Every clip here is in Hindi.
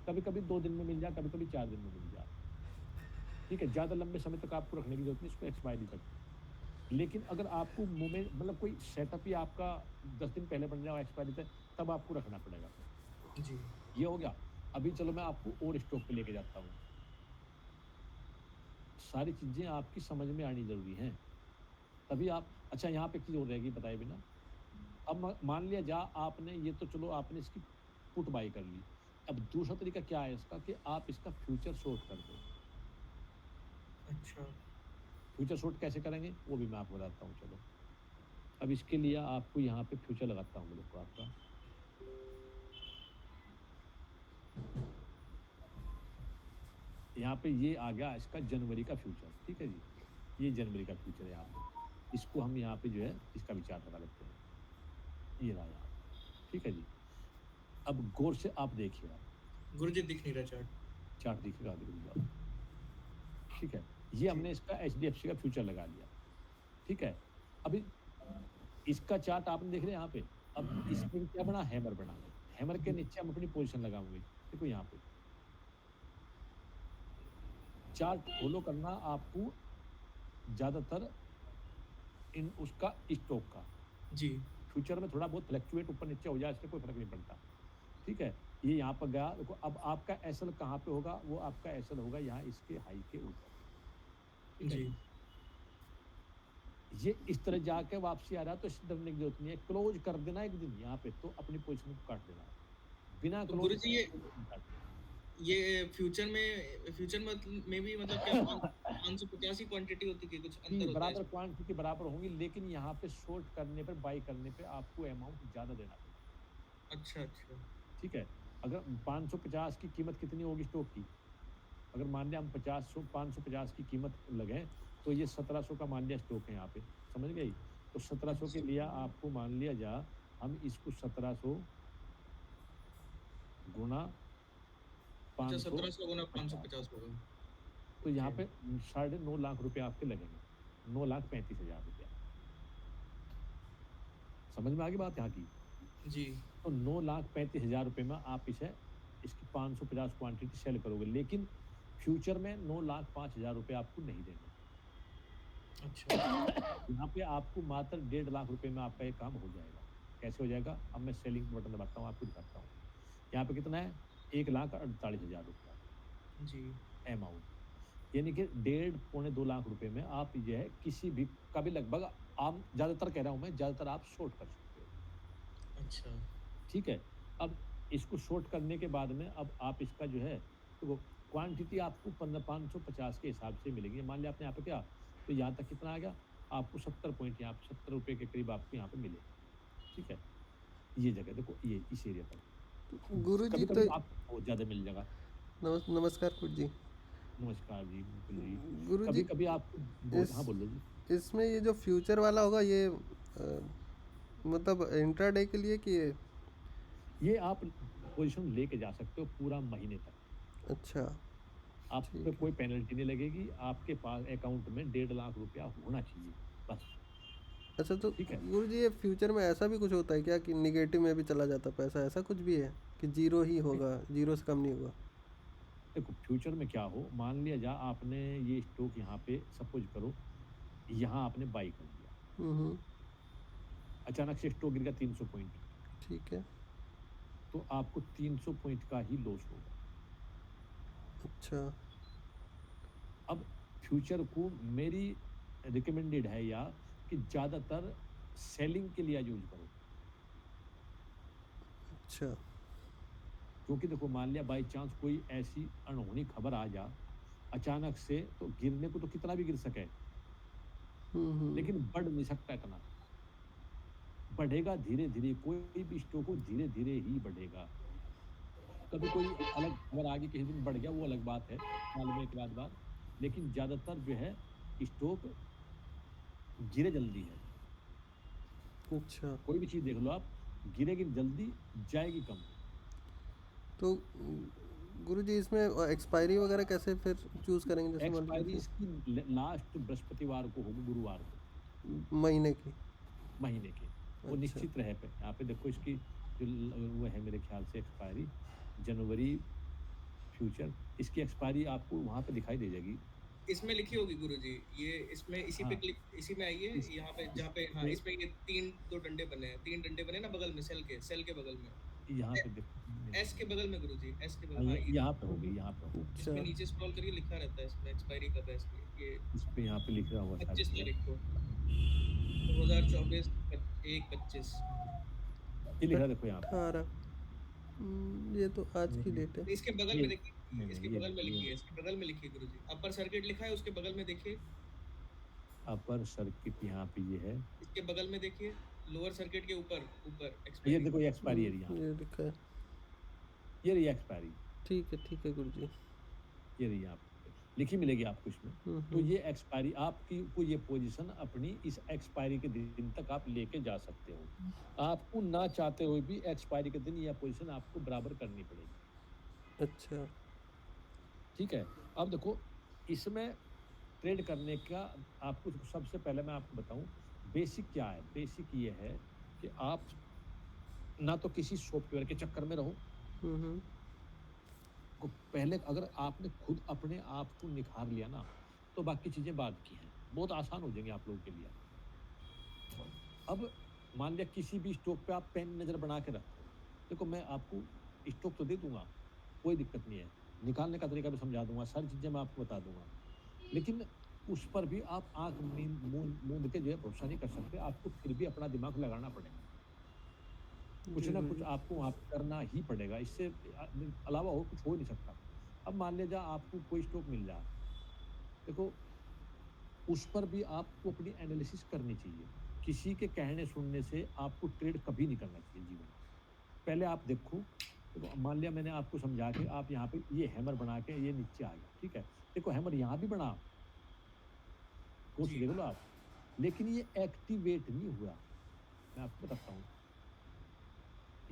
कभी-कभी 2 दिन में मिल जाए, कभी-कभी 4 दिन में मिल जाए। ठीक है? ज़्यादा लंबे समय तक आपको रखने की ज़रूरत नहीं इसको एक्सपायरी तक। लेकिन अगर आपको मुँह में मतलब कोई सेटअप ही आपका 10 दिन पहले बन जाए एक्सपायरी तक, तब आपको रखना पड़ेगा। जी, ये हो गया। अभी चलो मैं आपको और स्टॉक पे लेके जाता हूँ। सारी चीज़ें आपकी समझ में आनी ज़रूरी हैं। तभी आप अच्छा यहाँ पे एक चीज़ और रहेगी बताए बिना। अब म मान लिया आपने ये तो चलो आपने इसकी पुट बाय कर ली। अब दूसरा तरीका क्या है इसका कि आप इसका फ्यूचर शॉर्ट कर दो। अच्छा। फ्यूचर शॉर्ट कैसे करेंगे? वो भी मैं आपको बताता हूँ चलो। अब इसके लिए आपको यहाँ पे फ्यूचर लगाता हूँ मैं देखो आपका। यहाँ पे ये आ गया इसका जनवरी का फ्यूचर, ठीक है जी? ये जनवरी का फ्यूचर है यहाँ पे। इसको हम यहाँ पे जो है इसका भी चार्ट लगा लेते हैं। ये रहा यहाँ पे, ठीक है जी? अब गौर से आप देखिए आप, गुरुजी दिख नहीं रहा चार्ट। चार्ट दिखेगा देखो आप, ठीक है? ये जी, हमने इसका एचडीएफसी का फ्यूचर लगा लिया, ठीक है? अभी इसका चार्ट आपने देख लिया यहाँ पे, अब इसमें क्या बना हैमर बना। हैमर के जी, नीचे हम अपनी पोज़ीशन लगाएँगे, देखो यहाँ पे। चार्ट फ़ॉलो करना आपको ज़्यादातर इन उसका स्टॉक का। जी। फ्यूचर में थोड़ा बहुत फ्लक्चुएट ऊपर-नीचे हो जाए इससे कोई फ़र्क नहीं पड़ता, ठीक है? ये यहाँ पर गया देखो अब आपका एसएल कहाँ पे होगा? वो आपका एसएल होगा यहाँ इसके हाई के ऊपर, ठीक है जी। जी? ये इस तरह जाके वापसी आ रहा है तो इससे डरने की ज़रूरत नहीं है, क्लोज़ कर देना एक दिन यहाँ पे तो अपनी पोज़ीशन को काट देना। बिना तो क्लोज़ गुरुजी करे कोई नहीं काटते। ये फ्यूचर में भी मतलब क्या 550 ही क्वांटिटी होती है कि कुछ जी, अंतर होता है बराबर इसमें? क्वांटिटी बराबर होंगी लेकिन यहाँ पे शॉर्ट करने पे, बाय करने पे आपको अमाउंट ज़्यादा देना पड़ेगा, अच्छा, अच्छा। ठीक है? अगर 550 की कीमत कितनी होगी स्टॉक की? अगर मान लिया हम 50 सौ 550 की कीमत लगाएँ, तो ये 1700 का मान लिया स्टॉक है यहाँ पे, समझ गए? तो 1700 के अच्छा, लिए आपको मान लिया हम इसको 1700 गुणा अच्छा 1700 गुना 550 550 होगा। तो यहाँ ओके। पे साढ़े 9 लाख रुपए आपके लगेंगे, 9,35,000 रुपया। समझ में आ गई बात यहाँ की? जी, तो 9,35,000 रुपए में आप इसे इसकी 550 क्वांटिटी सेल करोगे, लेकिन फ्यूचर में 9,05,000 रुपए आपको नहीं देने। अच्छा। यहाँ पे आपको मात्र 1.5 लाख रुपए में आपका ये काम हो जाएगा। कैसे हो जाएगा? अब मैं सेलिंग बटन दबाता हूँ, आपको दिखाता हूँ। यहाँ पे कितना है? 1,48,000 रुपया जी, अमाउंट। यानी कि डेढ़ पौने 2 लाख रुपए में आप ये है किसी भी का भी लगभग आम ज़्यादातर कह रहा हूँ मैं, ज़्यादातर आप शॉर्ट कर सकते हो। अच्छा। ठीक है? अब इसको शॉर्ट करने के बाद में अब आप इसका जो है देखो क्वांटिटी आपको 550 के हिसाब से मिलेगी। मान लिया आपने यहाँ पे क्या तो यहाँ तक कितना आ गया? आपको 70 पॉइंट यहाँ पे ₹70 के करीब आपको यहाँ पे मिले। ठीक है? ये जगह देखो ये इस एरिया तक। गुरुजी कभी-कभी तो आपको बहुत ज़्यादा मिल जाएगा। नमस्कार गुरुजी। नमस्कार जी, बिल्कुल जी। गुरुजी कभी-कभी आपको बहुत इस हाँ, बोलो जी। इसमें ये जो फ्यूचर वाला होगा ये मतलब इंट्राडे के लिए कि ये ये आप पोज़ीशन लेके जा सकते हो पूरा महीने तक। अच्छा आप पे ठीक है। कोई पेनल्टी नहीं लगेगी, आपके पास अकाउंट में 1.5 लाख रुपया होना चाहिए, बस, अच्छा तो ठीक है? गुरुजी ये फ्यूचर में ऐसा भी कुछ होता है क्या कि निगेटिव में भी चला जाता पैसा ऐसा कुछ भी है कि जीरो ही नहीं, होगा जीरो से कम नहीं होगा? देखो फ्यूचर में क्या हो, मान लिया आपने ये स्टॉक यहाँ पे सपोज़ करो, यहाँ आपने बाय कर लिया, हम्म। अचानक से स्टॉक गिर गया 300 पॉइंट, ठीक है। तो आपको 300 पॉइंट का ही लॉस होगा। अच्छा। अब फ्यूचर को मेरी रिकमेंडेड है कि ज़्यादातर सेलिंग के लिए यूज़ करो। अच्छा। क्योंकि देखो मान लिया बाय चांस कोई ऐसी अनहोनी खबर आ अचानक से तो गिरने को तो कितना भी गिर सके, हम्म। लेकिन बढ़ नहीं सकता इतना। बढ़ेगा धीरे-धीरे, कोई भी स्टॉक हो धीरे-धीरे ही बढ़ेगा। कभी कोई अलग खबर आ गई किसी दिन बढ़ गया वो अलग बात है, साल में 1 आध बार, लेकिन ज़्यादातर जो है स्टॉक गिरे जल्दी है। अच्छा कोई भी चीज़ देख लो आप, गिरेगी जल्दी, जाएगी कम। तो गुरुजी इसमें एक्सपायरी वगैरह कैसे फिर चूज़ करेंगे जैसे मान एक्सपायरी लीजिए इसकी लास्ट बृहस्पतिवार को होगी, गुरुवार को, महीने की? महीने के। वो अच्छा। निश्चित रहे पे यहाँ पे देखो इसकी जो वो है मेरे ख्याल से एक्सपायरी जनवरी फ्यूचर इसकी एक्सपायरी आपको वहाँ पे दिखाई दे जाएगी। इसमें लिखी होगी गुरुजी, ये इसमें इसी पे हाँ, क्लिक, इसी में आइए, इस यहाँ पे जहाँ पे, हाँ, इसमें इसमें ये 3 2 डंडे बने हैं, 3 डंडे बने हैं ना बगल में, सेल के बगल में। यहाँ ए पे देखो एस के बगल में गुरुजी, एस के हाँ, बगल, हाँ, ये यहाँ पे होगी, यहाँ पे होगी। इसमें अच्छा। नीचे स्क्रॉल करिए, लिखा रहता है इसमें एक्सपायरी कब है इसकी, ये इस पे यहाँ पे लिखा हुआ सारी 25 चीज़ें। तारीख को, 2024 1/25। ये लिखा देखो यहाँ पे। 18। ये तो आज की नहीं, डेट है। इसके बगल ये में देखिए, नहीं, इसके नहीं, ये बगल में नहीं, ये लिखिए, नहीं। इसके बगल में लिखिए गुरुजी, अपर सर्किट लिखा है, उसके बगल में देखिए, अपर सर्किट यहाँ पे ये है। इसके बगल में देखिए, लोअर सर्किट के ऊपर, ऊपर ये एक्सपायरी। देखो ये एक्सपायरी है यहाँ ये लिखा है। पे। ये रही एक्सपायरी, ठीक है गुरुजी। ये रही यहाँ पे। लिखी मिलेगी आपको इसमें। तो ये एक्सपायरी आपकी को ये पोजीशन अपनी इस एक्सपायरी के दिन तक आप लेके जा सकते हो। आपको ना चाहते हुए भी एक्सपायरी के दिन यह पोजीशन आपको बराबर करनी पड़ेगी। अच्छा। ठीक है? अब देखो इसमें ट्रेड करने का आपको सबसे पहले मैं आपको बताऊँ बेसिक क्या है? बेसिक ये है कि आप ना तो किसी सॉफ्टवेयर के चक्कर में रहो। हम्म। को पहले अगर आपने खुद अपने आप को निखार लिया ना, तो बाकी चीज़ें बाद की हैं। बहुत आसान हो जाएँगी आप लोगों के लिए। अब मान लिया किसी भी स्टॉक पे आप पैन नज़र बना के रखो। देखो मैं आपको स्टॉक तो दे दूँगा, कोई दिक्कत नहीं है। निकालने का तरीका भी समझा दूँगा, सारी चीज़ें मैं आपको बता दूँगा। लेकिन उस पर भी आप आँख मूंद के जो है भरोसा नहीं कर सकते, आपको फिर भी अपना दिमाग लगाना पड़ेगा। कुछ जी ना कुछ गुरुजी। आपको वहाँ पे करना ही पड़ेगा, इससे अलावा और कुछ हो नहीं सकता। अब मान लीजिए आपको कोई स्टॉक मिल जाए, देखो उस पर भी आपको अपनी एनालिसिस करनी चाहिए। किसी के कहने सुनने से आपको ट्रेड कभी नहीं करना चाहिए जीवन में। पहले आप देखो, देखो मान लिया मैंने आपको समझा के आप यहाँ पे ये हैमर बना के ये नीचे आ गया, ठीक है? देखो हैमर यहाँ भी बना, गौर से जी, देख लो आप, लेकिन ये एक्टिवेट नहीं हुआ। मैं आपको बताता हूँ,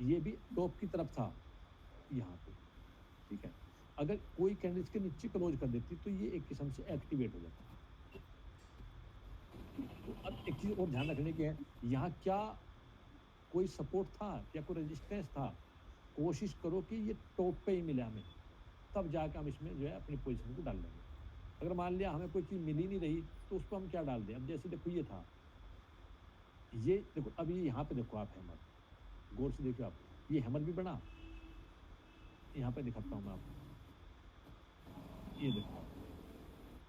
ये भी टॉप की तरफ था यहाँ पे, ठीक है? अगर कोई कैंडल इसके नीचे क्लोज कर देती तो ये एक किस्म से एक्टिवेट हो जाता। तो अब एक चीज़ और ध्यान रखने की है, यहाँ क्या कोई सपोर्ट था या कोई रेजिस्टेंस था? कोशिश करो कि ये टॉप पे ही मिले हमें, तब जाके हम इसमें जो है अपनी पोजीशन को डाल लेंगे। अगर मान लिया हमें कोई चीज़ मिल ही नहीं रही, तो उसको हम क्या डाल दें? अब जैसे देखो ये था, ये देखो अब ये यहाँ पे देखो आप हैमर, गौर से देखिए आप, ये हैमर भी बना, यहाँ पे दिखाता हूँ मैं आपको, ये देखो आप,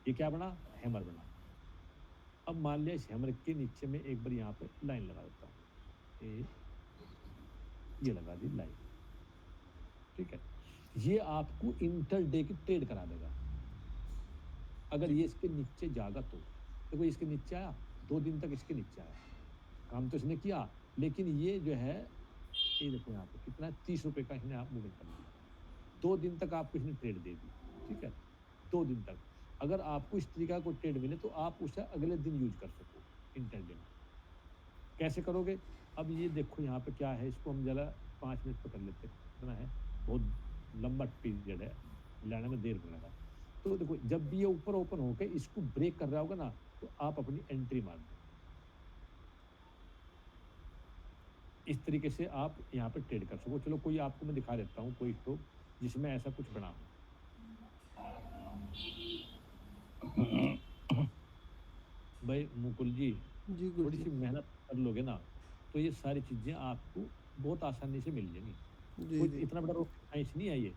ये क्या बना? हैमर बना। अब मान लिया इस हैमर के नीचे में एक बार यहाँ पे लाइन लगा देता हूँ, ये लगा दी लाइन, ठीक है? ये आपको इंटरडे की ट्रेड करा देगा। अगर ये इसके नीचे जागा तो देखो इसके नीचे आया, 2 दिन तक इसके नीचे आया, काम तो इसने किया, लेकिन ये जो है, ये देखो यहाँ पे कितना 30 रुपए का इसने आप मूवमेंट कर लिया। 2 दिन तक आपको इसने ट्रेड दे दी, ठीक है? 2 दिन तक। अगर आपको इस तरीका कोई ट्रेड मिले तो आप उसे अगले दिन यूज़ कर सको इंटरडे में। कैसे करोगे? अब ये देखो यहाँ पे क्या है, इसको हम ज़रा 5 मिनट पकड़ लेते हैं, कितना है? बहुत लंबा पीरियड है, लाने में देर लगेगा। तो देखो जब भी ये ऊपर ओपन होके इसको ब्रेक कर रहा होगा ना, तो आप अपनी एंट्री मार दो। इस तरीके से आप यहाँ पे ट्रेड कर सको। चलो कोई आपको मैं दिखा देता हूँ कोई स्टॉक जिसमें ऐसा कुछ बना हो। भाई मुकुल जी, जी थोड़ी गुरुजी। सी मेहनत कर लोगे ना, तो ये सारी चीज़ें आपको बहुत आसानी से मिल जाएंगी। जी कोई जी। इतना बड़ा रॉकेट साइंस नहीं है ये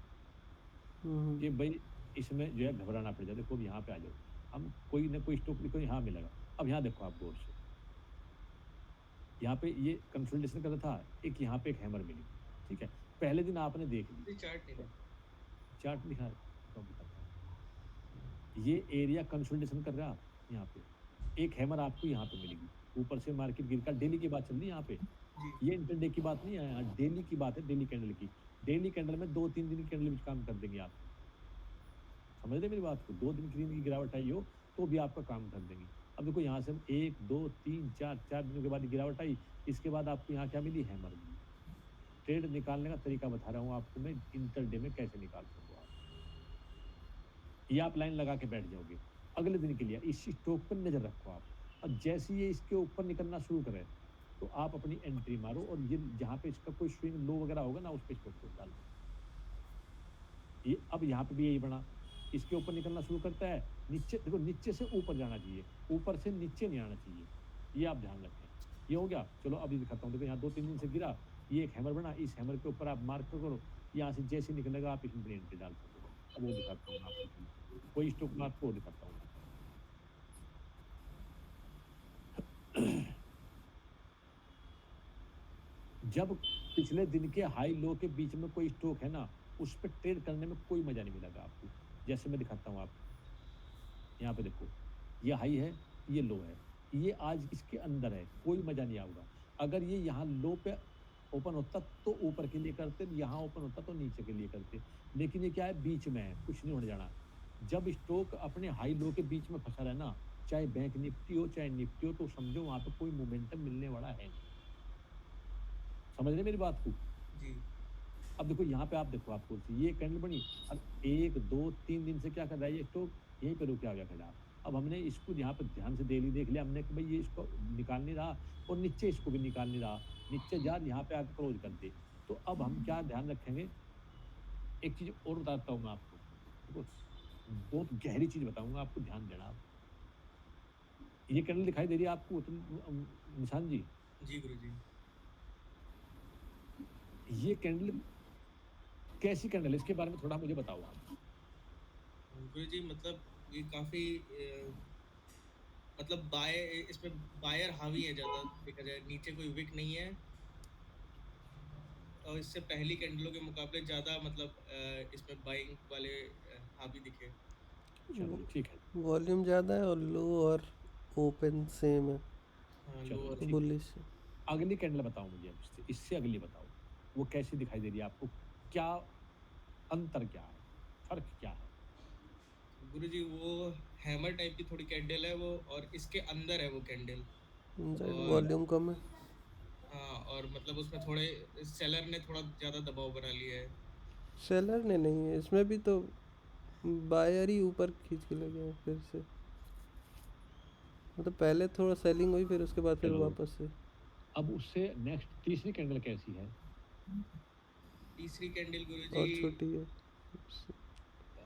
हम्म। कि भाई इसमें जो है घबराना पड़ जाए। देखो अब यहाँ पे आ जाओ, हम कोई ना कोई स्टॉक देखो यहाँ मिलेगा। अब यहाँ देखो आप गौर से, यहाँ पे ये कंसोलिडेशन कर रहा था, एक यहाँ पे एक हैमर मिली, ठीक है? पहले दिन आपने देख ली, ये चार्ट नहीं है। चार्ट दिखा तो बताता हूँ। ये एरिया कंसोलिडेशन कर रहा यहाँ पे, एक हैमर आपको यहाँ पे मिलेगी, ऊपर से मार्केट गिर का, डेली की बात चल रही है यहाँ पे, जी, ये इंटरडे की बात नहीं है, यहाँ डेली की बात है, डेली कैंडल की। डेली कैंडल में 2-3 दिन की कैंडल भी काम कर देंगे आप, समझ रहे मेरी बात को? 2 दिन 3 दिन की गिरावट आई हो तो भी आपका काम कर देंगी। अब देखो यहाँ से हम 1 2 3 4 दिनों के बाद गिरावट आई, इसके बाद आपको यहाँ क्या मिली? हैमर मिली। ट्रेड निकालने का तरीका बता रहा हूँ आपको मैं, इंटरडे में कैसे निकाल सको आप। ये आप लाइन लगा के बैठ जाओगे अगले दिन के लिए, इस स्टॉक पर नज़र रखो आप, और जैसे ही ये इसके ऊपर निकलना शुरू करे तो आप अपनी एंट्री मारो, और ये जहाँ पे इसका कोई स्विंग लो वगैरह होगा ना, उस पे स्टॉप को डाल दो। ये अब यहाँ पे भी यही बना, इसके ऊपर निकलना शुरू करता है, नीचे देखो नीचे से ऊपर जाना चाहिए, ऊपर से नीचे नहीं आना चाहिए, ये आप ध्यान रखें। ये हो गया, चलो अभी दिखाता हूँ, देखो यहाँ 2-3 दिन से गिरा, ये एक हैमर बना, इस हैमर के ऊपर आप मार्क करो, यहाँ से जैसे निकलेगा आप इसमें एंट्री डाल सकते हो। अब वो दिखाता हूँ मैं आपको, चलो, कोई स्टॉक मैं आपको और दिखाता हूँ। जब पिछले दिन के हाई लो के बीच में कोई स्टॉक है ना, उस पे ट्रेड करने में कोई मजा नहीं मिलेगा आपको। जैसे मैं दिखाता हूँ आपको, यहाँ पे देखो, ये हाई है, ये लो है, ये आज इसके अंदर है, कोई मजा नहीं आऊगा। अगर ये यहाँ लो पे ओपन होता तो ऊपर के लिए करते, यहाँ ओपन होता तो नीचे के लिए करते, लेकिन ये क्या है, बीच में है, कुछ नहीं होने जाना। जब स्टॉक अपने हाई लो के बीच में फंसा रहे ना, चाहे बैंक निफ्टी हो चाहे निफ्टी हो, तो समझो वहां पे कोई मोमेंटम मिलने वाला है नहीं। समझ रहे मेरी बात को? जी अब देखो यहाँ पे आप देखो, आपको ये कैंडल बनी, अब 1 2 3 दिन से क्या कर रहा है ये स्टॉक, यहीं पे रुके आ गया खड़ा। अब हमने इसको यहाँ पे ध्यान से डेली देख लिया हमने कि भाई ये इसको निकाल नहीं रहा, और नीचे इसको भी निकाल नहीं रहा, नीचे जा यहाँ पे आके क्लोज कर दे। तो अब हम क्या ध्यान रखेंगे, एक चीज और बताता हूँ मैं आपको, देखो बहुत गहरी चीज बताऊंगा आपको, ध्यान देना आप। ये कैंडल दिखाई दे रही है आपको निशान जी? जी गुरुजी। ये कैंडल कैसी कैंडल है, इसके बारे में थोड़ा मुझे बताओ आप। गुरुजी मतलब ये काफी मतलब बाय इसमें बायर हावी है ज्यादा, देखा जाए नीचे कोई विक नहीं है, और इससे पहली कैंडलों के मुकाबले ज्यादा मतलब इसमें बाइंग वाले हावी दिखे। चलो जी ठीक है, वॉल्यूम ज़्यादा है और लो और ओपन सेम है, हाँ लो चलो और जी ठीक है। बुलिश। अगली कैंडल बताओ मुझे, अब इससे इससे अगली बताओ, वो कैसी दिखाई दे रही है आपको, क्या अंतर क्या है, फर्क क्या है? गुरुजी वो हैमर टाइप की थोड़ी कैंडल है वो, और इसके अंदर है वो कैंडल। और वॉल्यूम कम है। हाँ, और मतलब उसमें थोड़े सेलर ने थोड़ा ज्यादा दबाव बना लिया है। सेलर ने नहीं है इसमें भी, तो बायर ही ऊपर खींच के ले गए फिर से। मतलब पहले थोड़ा सेलिंग हुई, फिर उसके बाद फिर चलो, वापस से। अब उससे नेक्स्ट तीसरी कैंडल कैसी है? तीसरी कैंडल गुरुजी, और छोटी है।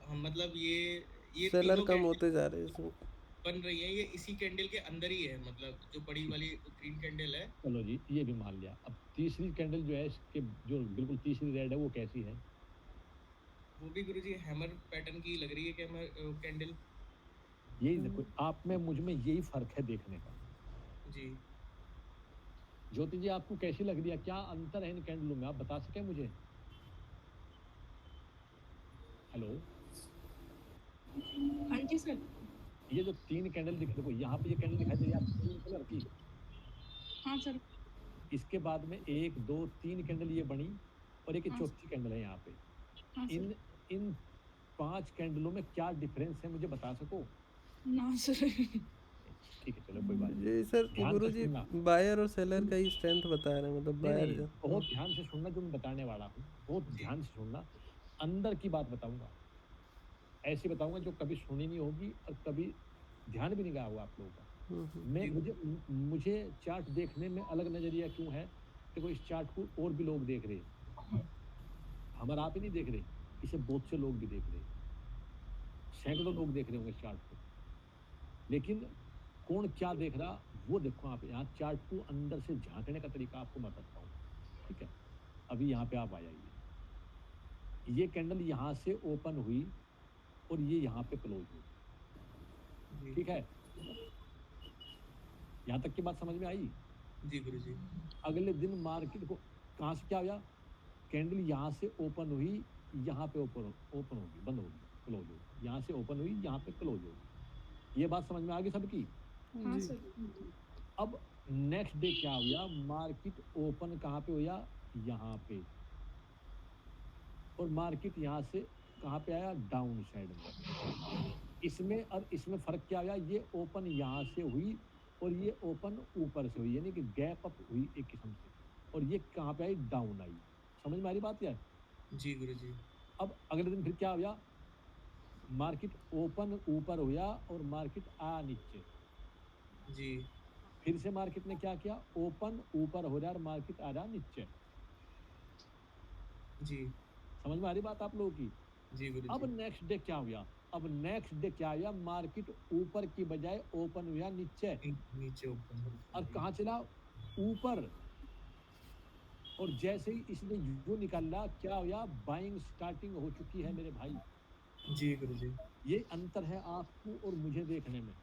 हम मतलब ये सेलर तीनों कम कैंडल होते जा रहे हैं इसमें। बन रही है, ये इसी कैंडल के अंदर ही है, मतलब जो बड़ी ठीक, वाली ग्रीन कैंडल है। चलो जी ये भी मान लिया। अब तीसरी कैंडल जो है इसके, जो बिल्कुल तीसरी रेड है, वो कैसी है? वो भी गुरुजी हैमर पैटर्न की लग रही है कैंडल। यही देखो, आप में मुझ में यही फर्क है देखने का। जी ज्योति जी आपको कैसी लग रही है, क्या अंतर है इन कैंडलों में, आप बता सके मुझे? हेलो, हाँ जी सर। ये जो तीन कैंडल दिख, देखो यहाँ पे ये कैंडल दिखाई दे रही है आपको ग्रीन कलर की, हाँ सर। इसके बाद में 1 2 3 कैंडल ये बनी, और एक ये हाँ चौथी कैंडल है यहाँ पे। हाँ सर। इन इन 5 कैंडलों में क्या डिफरेंस है, मुझे बता सको? ना सर। ठीक है, चलो कोई बात नहीं। जी सर, ध्यान से गुरुजी सुनना, बायर और सेलर का ही स्ट्रेंथ बता रहे हैं, मतलब नहीं बायर नहीं, जो। बहुत ध्यान से सुनना जो मैं बताने वाला हूँ, बहुत जी ध्यान से सुनना। अंदर की बात बताऊंगा, ऐसी बताऊंगा जो कभी सुनी नहीं होगी और कभी ध्यान भी नहीं गया होगा आप लोगों का। मैं जी मुझे चार्ट देखने में अलग नजरिया क्यों है, देखो इस चार्ट को और भी लोग देख रहे हैं, हमारा आप ही नहीं देख रहे, इसे बहुत से लोग भी देख रहे हैं, सैकड़ों लोग देख रहे होंगे इस चार्ट को। लेकिन कौन क्या देख रहा, वो देखो आप यहाँ चार्ट को अंदर से झांकने का तरीका आपको मैं बताता हूँ। ठीक है, अभी यहाँ पे आप आ जाइए, ये कैंडल यहाँ से ओपन हुई और ये यहाँ पे क्लोज हुई। जी ठीक है, यहाँ तक की बात समझ में आई? जी गुरुजी। अगले दिन मार्केट को कहाँ से क्या हुआ, कैंडल यहाँ से ओपन हुई, यहाँ पे ओपन होगी, बंद होगी, क्लोज होगी, यहाँ से ओपन हुई, यहाँ पे क्लोज होगी। ये बात समझ में आ गई सबकी? हाँ जी। सर। अब नेक्स्ट डे क्या हुआ, मार्केट ओपन कहाँ पे हुआ, यहाँ पे, और मार्केट यहाँ से कहाँ पे आया, डाउन साइड में। इसमें और इसमें फर्क क्या आया, ये ओपन यहाँ से हुई और ये ओपन ऊपर से हुई, यानी कि गैप अप हुई एक किस्म से, और ये कहाँ पे आई, डाउन आई। समझ में आ रही बात यार? जी गुरुजी। अब अगले दिन फिर क्या हुआ, मार्केट ओपन ऊपर हुआ और मार्केट आया नीचे, जी फिर से मार्केट ने क्या किया, ओपन ऊपर हो रहा और मार्केट आ रहा नीचे। जी समझ में आ रही बात आप लोगों की? जी अब गुरुजी। नेक्स्ट डे क्या हुआ? अब नेक्स्ट डे क्या हुआ? मार्केट ऊपर की बजाय ओपन हुआ नीचे। नीचे ओपन। और जी। कहाँ चला? ऊपर। और जैसे ही इसने यू निकाला, क्या हुआ? बाइंग स्टार्टिंग हो चुकी है मेरे भाई। जी गुरुजी। ये अंतर है आपको और मुझे देखने में।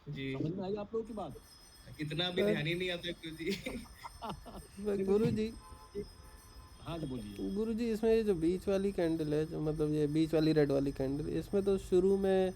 जी। समझ में आई आप लोगों की बात? इतना भी पर ध्यान ही नहीं आता गुरुजी। देखो जी, गुरुजी, ये हाँ जी, बोलिए। गुरुजी इसमें ये जो बीच वाली कैंडल है, जो मतलब ये बीच वाली रेड वाली कैंडल, इसमें तो शुरू में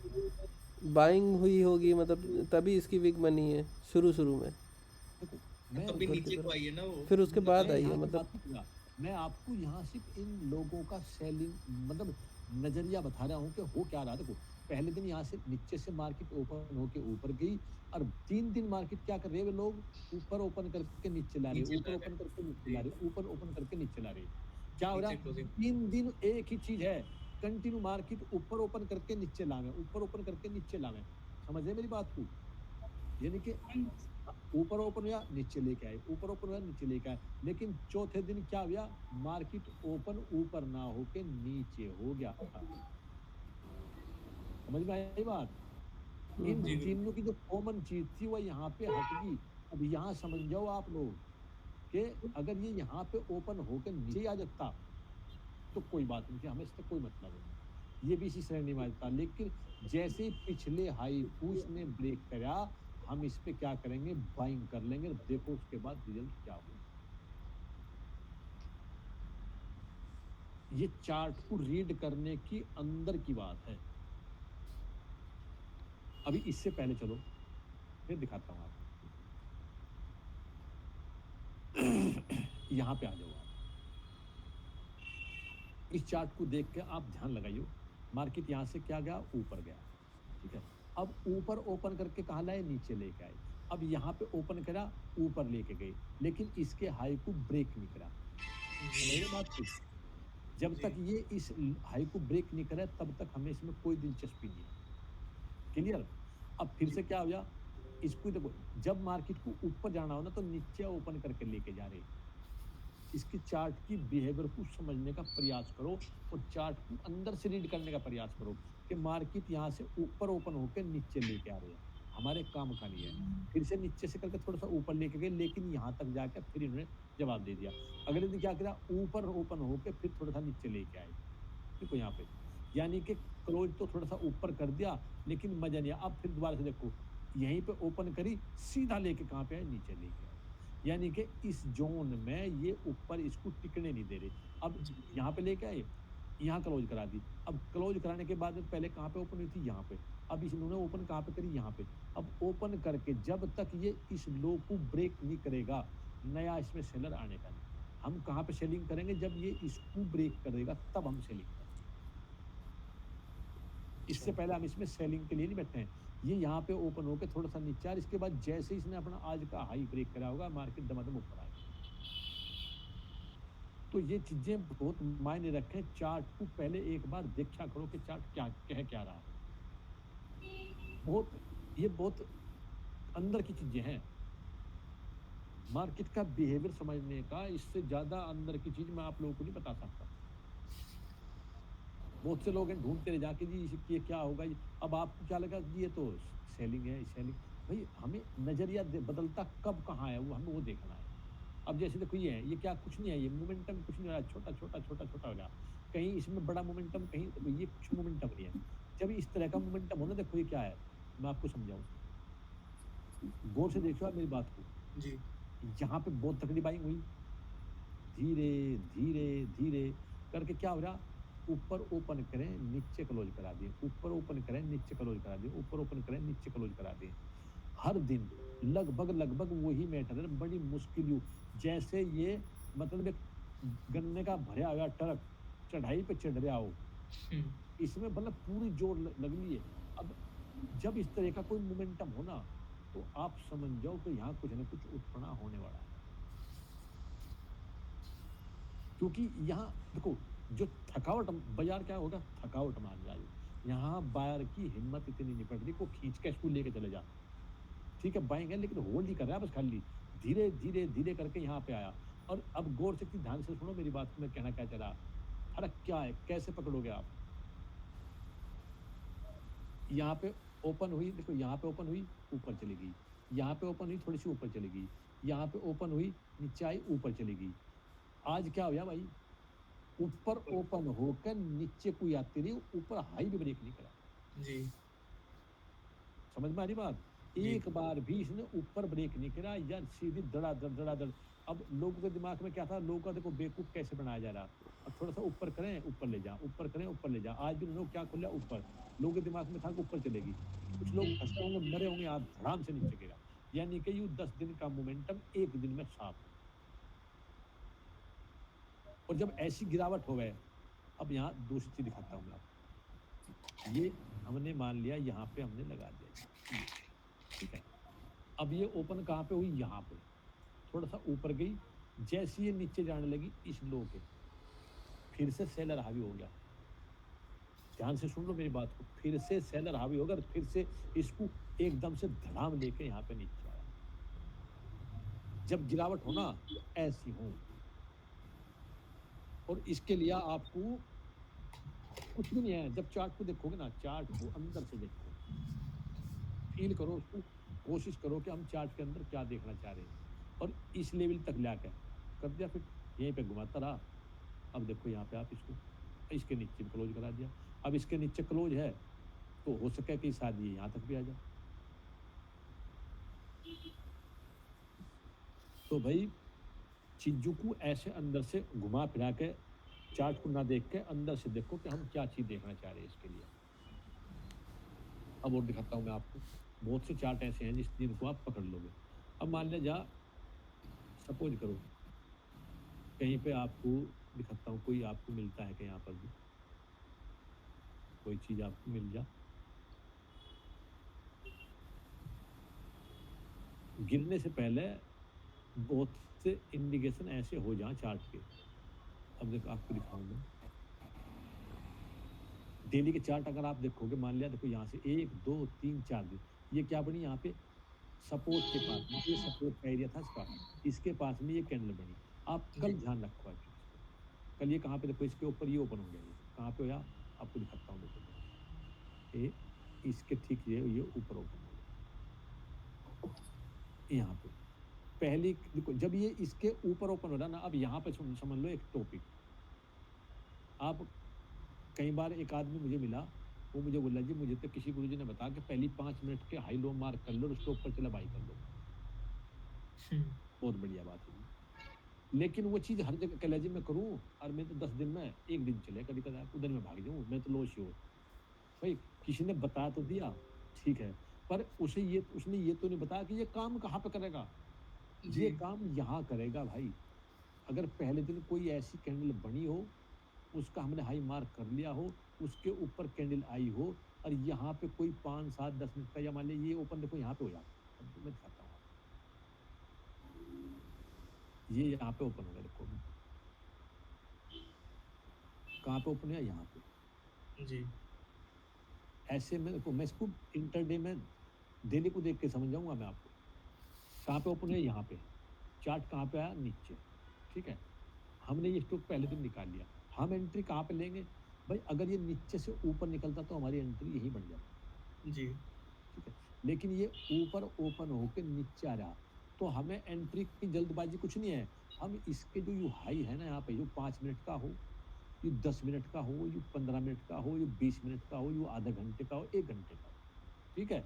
बाइंग हुई होगी, मतलब तभी इसकी विग बनी है शुरू शुरू में, देखो, मैं तभी ऊपर की नीचे को तरफ, आई है ना वो। फिर उसके बाद मैं आई है यहाँ की मतलब। बात नहीं कर रहा। मैं आपको यहाँ सिर्फ इन लोगों का सेलिंग मतलब नजरिया बता रहा हूँ कि हो क्या रहा है। देखो, पहले दिन यहाँ से नीचे से मार्केट ओपन होके ऊपर गई, और 3 दिन मार्केट क्या कर रहे हैं वे लोग? ऊपर ओपन करके नीचे ला रहे हैं, नीचे ऊपर ला रहा ओपन है। करके नीचे ला जी। रहे हैं, ऊपर ओपन करके नीचे ला रहे हैं। क्या हो रहा? नीचे क्लोजिंग। 3 दिन एक ही चीज है, कंटिन्यू मार्केट ऊपर ओपन करके नीचे लावे, ऊपर ओपन करके नीचे लावे। समझ रहे मेरी बात को? यानी कि हाँ ऊपर ओपन हुआ, नीचे लेके आए, ऊपर ओपन हुआ, नीचे लेके आए। लेकिन चौथे दिन क्या हुआ? मार्केट ओपन ऊपर ना होके नीचे हो गया। समझ में आई बात? इन जी गुरुजी। तीनों की जो कॉमन चीज थी वो यहाँ पे हट गई। अब यहाँ समझ जाओ आप लोग कि अगर ये यहाँ पे ओपन होकर नीचे आ जाता तो कोई बात नहीं थी, हमें इससे कोई मतलब नहीं, ये भी इसी श्रेणी में आता। लेकिन जैसे ही पिछले हाई को इसने ब्रेक करा, हम इस पे क्या करेंगे? बाइंग कर लेंगे। देखो उसके बाद रिजल्ट क्या हुआ। ये चार्ट को रीड करने की अंदर की बात है। अभी इससे पहले चलो, फिर दिखाता हूँ आपको। यहाँ पे आ जाओ आप। इस चार्ट को देख के आप ध्यान लगाइयो। मार्केट यहाँ से क्या गया? ऊपर गया। ठीक है। अब ऊपर ओपन करके कहाँ लाए? नीचे लेके आए। अब यहाँ पे ओपन करा, ऊपर लेके गए, लेकिन इसके हाई को ब्रेक नहीं करा। समझ रहे जी। हो बात को? जब तक जी। ये इस हाई को ब्रेक नहीं करे, तब तक हमें इसमें कोई दिलचस्पी नहीं है। क्लियर? अब फिर जी। से क्या हो गया? इसको देखो, जब मार्केट को ऊपर जाना हो ना, तो नीचे ओपन करके लेके जा रहे हैं। इसकी चार्ट की बिहेवियर को समझने का प्रयास करो, और चार्ट को अंदर से रीड करने का प्रयास करो कि मार्केट यहाँ से ऊपर ओपन होकर नीचे लेके आ रहे हैं। हमारे काम का नहीं है। फिर से नीचे से करके थोड़ा सा ऊपर लेके गए, लेकिन यहाँ तक जाकर फिर इन्होंने जवाब दे दिया। अगले दिन क्या करा? ऊपर ओपन होके फिर थोड़ा सा नीचे लेके आए। देखो यहाँ पे, यानी कि क्लोज तो थोड़ा सा ऊपर कर दिया, लेकिन मजा नहीं आया। अब फिर दोबारा से देखो, यहीं पे ओपन करी, सीधा लेके कहाँ पे आए? नीचे लेके आए। यानी कि इस जोन में ये ऊपर इसको टिकने नहीं दे रहे। अब जी। यहाँ पे लेके आए, यहाँ क्लोज करा दी। अब क्लोज कराने के बाद में पहले कहाँ पे ओपन हुई थी? यहाँ पे। अब इन्होंने ओपन कहाँ पे करी? यहाँ पे। अब ओपन करके जब तक ये इस लो को ब्रेक नहीं करेगा, नया इसमें सेलर आने का नहीं। हम कहाँ पे सेलिंग करेंगे? जब ये इसको ब्रेक करेगा, तब हम सेलिंग करेंगे। अच्छा। इससे पहले हम इसमें सेलिंग के लिए नहीं बैठे हैं। ये यहाँ पे ओपन होके थोड़ा-सा नीचे आ, इसके बाद जैसे ही इसने अपना आज का हाई ब्रेक करा होगा, मार्केट दमादम ऊपर आएगा। तो ये चीज़ें बहुत मायने रखें। चार्ट को पहले एक बार देखा करो कि चार्ट क्या कह क्या रहा है। बहुत ये बहुत अंदर की चीज़ें हैं। मार्केट का बिहेवियर समझने का इससे ज़्यादा अंदर की चीज़ मैं आप लोगों को नहीं बता सकता। बहुत से लोग हैं ढूँढते रह जाके जी ये क्या होगा? ये अब आपको क्या लगा कि ये तो सेलिंग है, सेलिंग। भई हमें नज़रिया बदलता कब कहाँ है, वो हमें वो देखना है। अब जैसे देखो ये है, ये क्या कुछ नहीं है, ये मोमेंटम कुछ नहीं हो रहा है, छोटा-छोटा, छोटा-छोटा हो रहा है। कहीं इसमें बड़ा मोमेंटम, कहीं देखो ये कुछ मोमेंटम नहीं है। जब इस तरह का मोमेंटम हो ना, देखो ये क्या है, मैं आपको समझाऊँ। गौर से देखिए आप मेरी बात को। जी। यहाँ पे बहुत तगड़ी बाइंग हुई। धीरे, धीरे, धीरे करके क्या हो रहा? ऊपर ओपन करें, नीचे क्लोज़ करा दिए, ऊपर ओपन करें, नीचे क्लोज़ करा दिए, ऊपर ओपन करें, नीचे क्लोज़ करा दिए। हर दिन लगभग-लगभग वही मैटर है, बड़ी मुश्किल यू जैसे ये मतलब एक गन्ने का भरा हुआ ट्रक चढ़ाई पे चढ़ रहा हो, हुँ। इसमें मतलब पूरी जोर लग रही है। अब जब इस तरह का कोई मोमेंटम हो ना, तो आप समझ जाओ कि यहाँ कुछ न कुछ उठ-पड़ा होने वाला है। क्योंकि यहाँ देखो, जो थकावट बाज़ार क्या होगा? थकावट मान जाए। यहाँ बायर की हिम्मत इतनी नहीं पड़ रही कि वो खींच के इसको लेके चले जा। ठीक है, बाएँ गए लेकिन होल्ड ही कर रहा है बस खाली। धीरे, धीरे, धीरे करके यहाँ पे आया। और अब गौर से ध्यान से सुनो मेरी बात को, मैं कहना क्या चाह रहा। फर्क क्या है, कैसे पकड़ोगे आप? यहाँ पे ओपन हुई, देखो यहाँ पे ओपन हुई, ऊपर चली गई, यहाँ पे ओपन हुई, थोड़ी सी ऊपर चली गई, यहाँ पे ओपन हुई, नीचे आई, ऊपर चली गई। आज क्या हो गया भाई, ऊपर ओपन होकर नीचे कोई आती रही, ऊपर हाई भी ब्रेक नहीं करा। जी, समझ में आ रही बात? जी, एक बार भी इसने ऊपर ब्रेक नहीं करा, या सीधी धड़ाधड़ धड़ाधड़। अब लोगों के दिमाग में क्या था, लोगों का देखो बेवकूफ कैसे बनाया जा रहा। अब थोड़ा सा ऊपर करें, ऊपर ले जा, ऊपर करें, ऊपर ले जा। आज भी उन्होंने क्या खोला, ऊपर। लोगों के दिमाग में था कि ऊपर चलेगी, कुछ लोग फंसे होंगे, मरे होंगे, आज धड़ाम से नीचे गिरा। यानी कि यू 10 दिन का मोमेंटम एक दिन में साफ। और जब ऐसी गिरावट हो गए, अब यहाँ दूसरी चीज दिखाता हूँ मैं आपको। ये हमने मान लिया, यहाँ पे हमने लगा दिया, ये, ठीक है। अब ये ओपन कहाँ पे हुई, यहाँ पे थोड़ा सा ऊपर गई, जैसे ये नीचे जाने लगी इस लो के, फिर से सेलर हावी हो गया। ध्यान से सुन लो मेरी बात को, फिर से सेलर हावी होगा, फिर से इसको एकदम से धड़ाम लेके यहाँ पे नीचे आया। जब गिरावट हो ना, ऐसी हो, और इसके लिए आपको कुछ भी नहीं है। जब चार्ट को देखोगे ना, चार्ट को अंदर से देखो, फील करो उसको, कोशिश करो कि हम चार्ट के अंदर क्या देखना चाह रहे हैं, और इस लेवल तक लाकर कर दिया, फिर यहीं पे घुमाता रहा। अब देखो यहाँ पे आप इसको इसके नीचे क्लोज करा दिया। अब इसके नीचे क्लोज है, तो हो सके कि शायद ये यहाँ तक भी आ जाए। तो भाई चीजों को ऐसे अंदर से घुमा फिरा के, चार्ट को ना देख के अंदर से देखो कि हम क्या चीज देखना चाह रहे हैं इसके लिए। अब और दिखाता हूँ मैं आपको, बहुत से चार्ट ऐसे हैं जिनको आप पकड़ लोगे। अब मान लिया जा, सपोज करो कहीं पे आपको दिखाता हूँ, कोई आपको मिलता है कि यहाँ पर भी कोई चीज आपको मिल जा, गिरने से पहले बहुत से इंडिकेशन ऐसे हो जाए चार्ट के। अब देखो आपको दिखाऊं मैं, डेली के चार्ट अगर आप देखोगे, मान लिया देखो यहाँ से 1 2 3 4 दिन, ये क्या बनी यहाँ पे, सपोर्ट के पास में, ये सपोर्ट का एरिया था इसका, इसके पास में ये कैंडल बनी। आप कल जी, ध्यान रखो आप इसको, कल ये कहाँ पे, देखो इसके ऊपर ये ओपन हो गया, ये कहाँ पे होया, आपको दिखाता हूँ, देखो ये इसके ठीक ये ऊपर ओपन हो गया यहाँ पे। पहली देखो, जब ये इसके ऊपर ओपन हो रहा ना, अब यहाँ पे समझ लो एक टॉपिक। आप कई बार एक आदमी मुझे मिला, वो मुझे बोला जी मुझे तो किसी गुरुजी ने बताया कि पहली 5 मिनट के हाई लो मार्क कर लो और उसके ऊपर चला बाई कर लो। बहुत बढ़िया बात है जी। लेकिन वो चीज़ हर जगह कलेजी में करूँ, और मैं तो 10 दिन में एक दिन चले, कभी कदा उधर में भाग जाऊँ, मैं तो लो श्योर। भाई किसी ने बता तो दिया, ठीक है, पर उसने ये तो नहीं बताया कि ये काम कहाँ पे करेगा। जी, ये काम यहाँ करेगा भाई। अगर पहले दिन कोई ऐसी कैंडल बनी हो, उसका हमने हाई मार्क कर लिया हो, उसके ऊपर कैंडल आई हो, और यहाँ पे कोई 5 7 10 मिनट का, या मान लीजिए ये ओपन देखो यहाँ पे हो जाता। अब मैं दिखाता हूँ आपको, ये यहाँ पे ओपन हो गया, देखो अभी कहाँ पे ओपन हुआ, यहाँ पे। जी, ऐसे में देखो, मैं इसको इंटरडे में डेली को देख के समझ जाऊंगा मैं आपको। कहाँ पे ओपन हुआ, यहाँ पे। चार्ट कहाँ पे आया, नीचे, ठीक है। हमने ये स्टॉक पहले दिन निकाल लिया, हम एंट्री कहाँ पे लेंगे भाई, अगर ये नीचे से ऊपर निकलता तो हमारी एंट्री यही बन जाती, जी, ठीक है। लेकिन ये ऊपर ओपन होके नीचे आ रहा, तो हमें एंट्री की जल्दबाजी कुछ नहीं है। हम इसके जो यू हाई है ना यहाँ पे, जो 5 मिनट का हो, ये 10 मिनट का हो, ये 15 मिनट का हो, ये 20 मिनट का हो, ये आधे घंटे का हो, 1 घंटे का हो, ठीक है।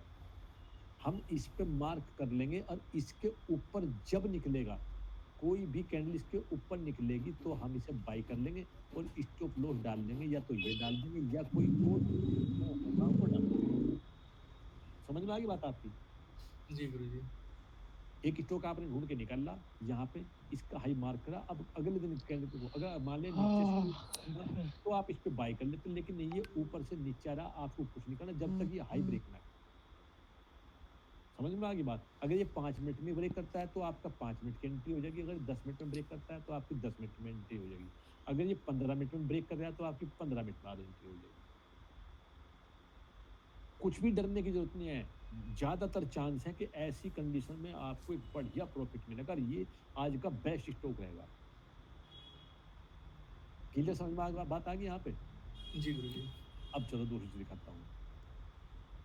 हम इस पे मार्क कर लेंगे, और इसके ऊपर जब निकलेगा, कोई भी कैंडल इसके ऊपर निकलेगी तो हम इसे बाई कर लेंगे, और स्टॉप लॉस डाल देंगे, या तो ये डाल देंगे या कोई और होगा वो डाल देंगे। समझ में आ गई बात आपकी? जी, गुरुजी। एक स्टॉक आपने ढूंढ के निकाला, यहाँ पे इसका हाई मार्क करा, अब अगले दिन कैंडल को अगर मान लें नीचे से कोई ना, तो आप इस पे बाय कर लेते, लेकिन नहीं, ये ऊपर से नीचे आ रहा, आपको कुछ नहीं करना जब तक ये हाई ब्रेक ना करे। समझ में आ गई बात? अगर ये 5 मिनट में ब्रेक करता है तो आपका 5 मिनट की एंट्री हो जाएगी, अगर 10 मिनट में ब्रेक करता है तो आपकी 10 मिनट में एंट्री हो जाएगी, अगर ये 15 मिनट में ब्रेक कर रहा है तो आपकी 15 मिनट बाद एंट्री हो जाएगी। कुछ भी डरने की जरूरत नहीं है। ज्यादातर चांस है कि ऐसी कंडीशन में आपको एक बढ़िया प्रॉफिट मिलेगा, और ये आज का बेस्ट स्टॉक रहेगा। क्लियर समझ में बात आ गई यहाँ पे? जी गुरुजी। अब चलो दूसरी चीज़ दिखाता हूँ।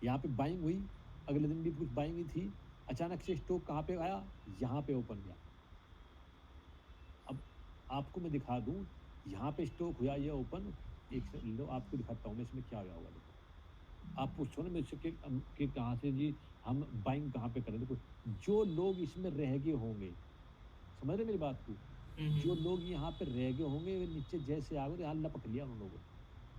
यहाँ पे बाइंग हुई, अगले दिन भी कुछ बाइंग ही थी, अचानक से स्टॉक कहाँ पे आया? यहाँ पे ओपन गया। अब आपको मैं दिखा दूँ, यहाँ पे स्टॉक हुआ ये ओपन, एक से लो आपको दिखाता हूँ मैं इसमें क्या हुआ होगा देखो। आप पूछो ना मुझसे कि कहाँ से जी हम बाइंग कहाँ पे करें? देखो, जो लोग इसमें रह गए होंगे, समझ रहे मेरी बात को? जो लोग यहाँ पे रह गए होंगे, वे नीचे जैसे आवे तो यहाँ लपक लिया उन लोगों ने।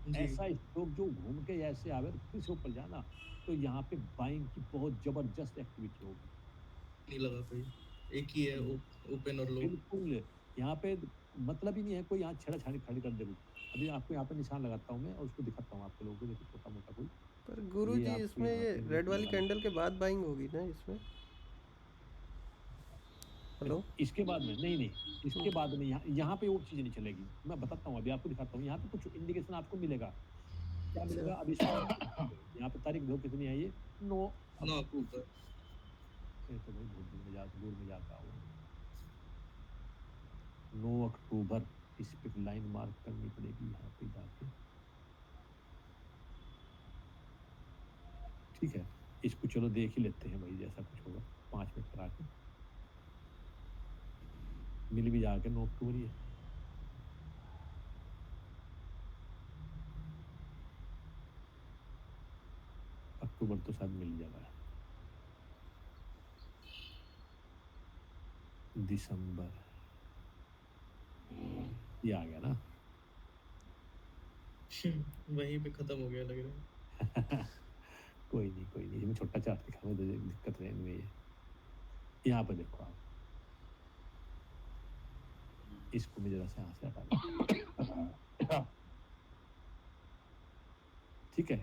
जी, ऐसा स्टॉक जो घूम के ऐसे आवे और फिर से ऊपर जाना, तो यहाँ पे बाइंग की बहुत ज़बरदस्त एक्टिविटी होगी। नहीं लगा कोई। एक ही है हुँ। ओपन और लो। बिल्कुल, यहाँ पे मतलब ही नहीं है कोई यहाँ छेड़ा-छाड़ी खड़ी कर दे कोई। अभी आपको यहाँ पे निशान लगाता हूँ मैं और उसको दिखाता हूँ आप लोगों को, देखो छोटा-मोटा कोई, पर ये गुरुजी आपको इसमें यहाँ ये पे मैं रेड वाली लगा कैंडल लेता के हूँ। बाद बाइंग होगी ना इसमें? हेलो? इसके बाद में नहीं, हुँ, इसके बाद में यहाँ यहाँ पे और चीज़ें नहीं चलेगी। मैं बताता हूँ, अभी आपको दिखाता हूँ, यहाँ पे कुछ इंडिकेशन आपको मिलेगा। क्या अच्छा। मिलेगा? अब इसमें यहाँ पे तारीख देखो कितनी आई है? 9 9 अक्टूबर। अक्टूबर। ये तो भाई बहुत दूर में जाता हूँ। 9 अक्टूबर, इस पे लाइन मार्क करनी पड़ेगी यहाँ पे जाके। ठीक है, इसको चलो देख ही लेते हैं भाई जैसा कुछ होगा, 5 मिनट करा के। मिल भी जाएगा 9 अक्टूबर ही है। अक्टूबर तो शायद मिल जाएगा। दिसंबर, ये आ गया ना? वहीं पे खत्म हो गया लग रहा है। कोई नहीं, इसमें छोटा चार्ट दिखा मैं दिक्कत नहीं में ये। यहाँ पे देखो आप, इसको मैं ज़रा से यहाँ से हटा दूँ। ठीक है,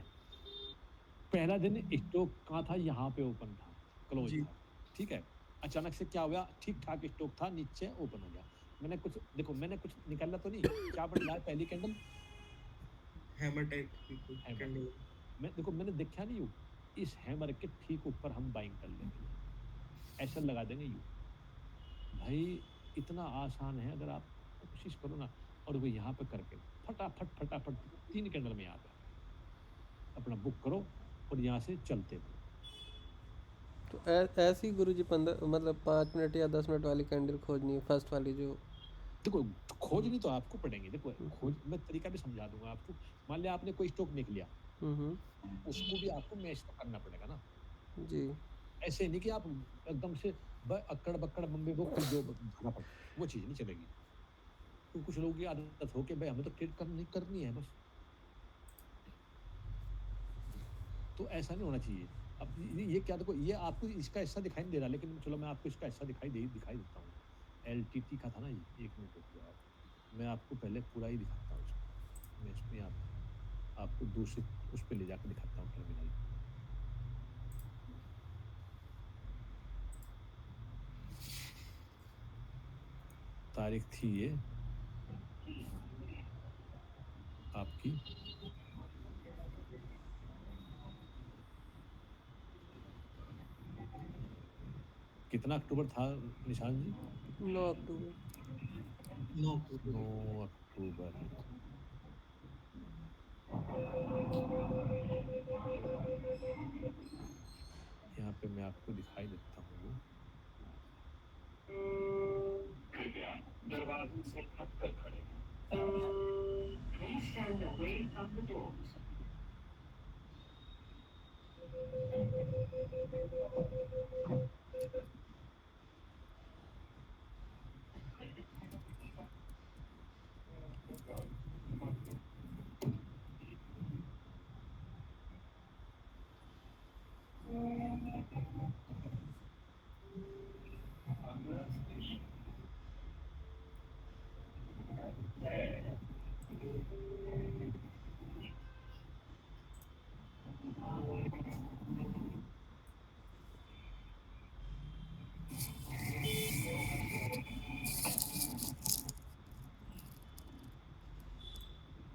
पहला दिन स्टॉक कहाँ था? यहाँ पे ओपन था, क्लोज़ जी, था, ठीक है? अचानक से क्या हुआ? ठीक-ठाक स्टॉक था, नीचे ओपन हो गया। मैंने कुछ निकाला तो नहीं, क्या बन रहा है पहली कैंडल? हैमर टाइप की कोई हैमर। कैंडल। मैंने देखा नहीं यूँ, इस हैमर के ठीक ऊपर हम बाइंग कर लेंगे, ऐसा लगा देंगे यूँ। भाई इतना आसान है अगर आप कोशिश करो ना, और वो यहाँ पे करके फटाफट 3 कैंडल में यहाँ पे अपना बुक करो और यहाँ से चलते रहो। तो ऐसी गुरुजी 15 मतलब 5 मिनट या 10 मिनट वाली कैंडल खोजनी है, फर्स्ट वाली जो। देखो, खोजनी तो आपको पड़ेंगे। देखो, हुँ, हुँ। खोज मैं तरीका भी समझा दूँगा आपको। मान लिया आपने कोई स्टॉक निक लिया, हुँ, हुँ। उसको भी आपको मैच तो करना पड़ेगा ना। जी। ऐसे नहीं कि आप एकदम से अक्कड़-बक्कड़ बम्बे को खरीदो फटाफट, वो चीज़ नहीं चलेगी। तो कुछ लोगों की आदत हो कि भाई हमें तो ट्रेड करनी है बस। तो ऐसा नहीं होना चाहिए। अब ये क्या देखो, ये आपको इसका हिस्सा दिखाई नहीं दे रहा, लेकिन चलो मैं आपको इसका हिस्सा दिखाई देता हूँ। एलटीटी का था ना ये, 1 मिनट रुकिए आप। मैं आपको पहले पूरा ही दिखाता हूँ इसको। मैं इसको यहाँ आपको दूसरे उस पे ले जाके दिखाता हूँ टर्मिनल पे। तारीख थी ये आपकी कितना अक्टूबर था निशान जी? 9 अक्टूबर। 9 अक्टूबर। 9 अक्टूबर। यहाँ पे मैं आपको दिखाई देता हूँ वो।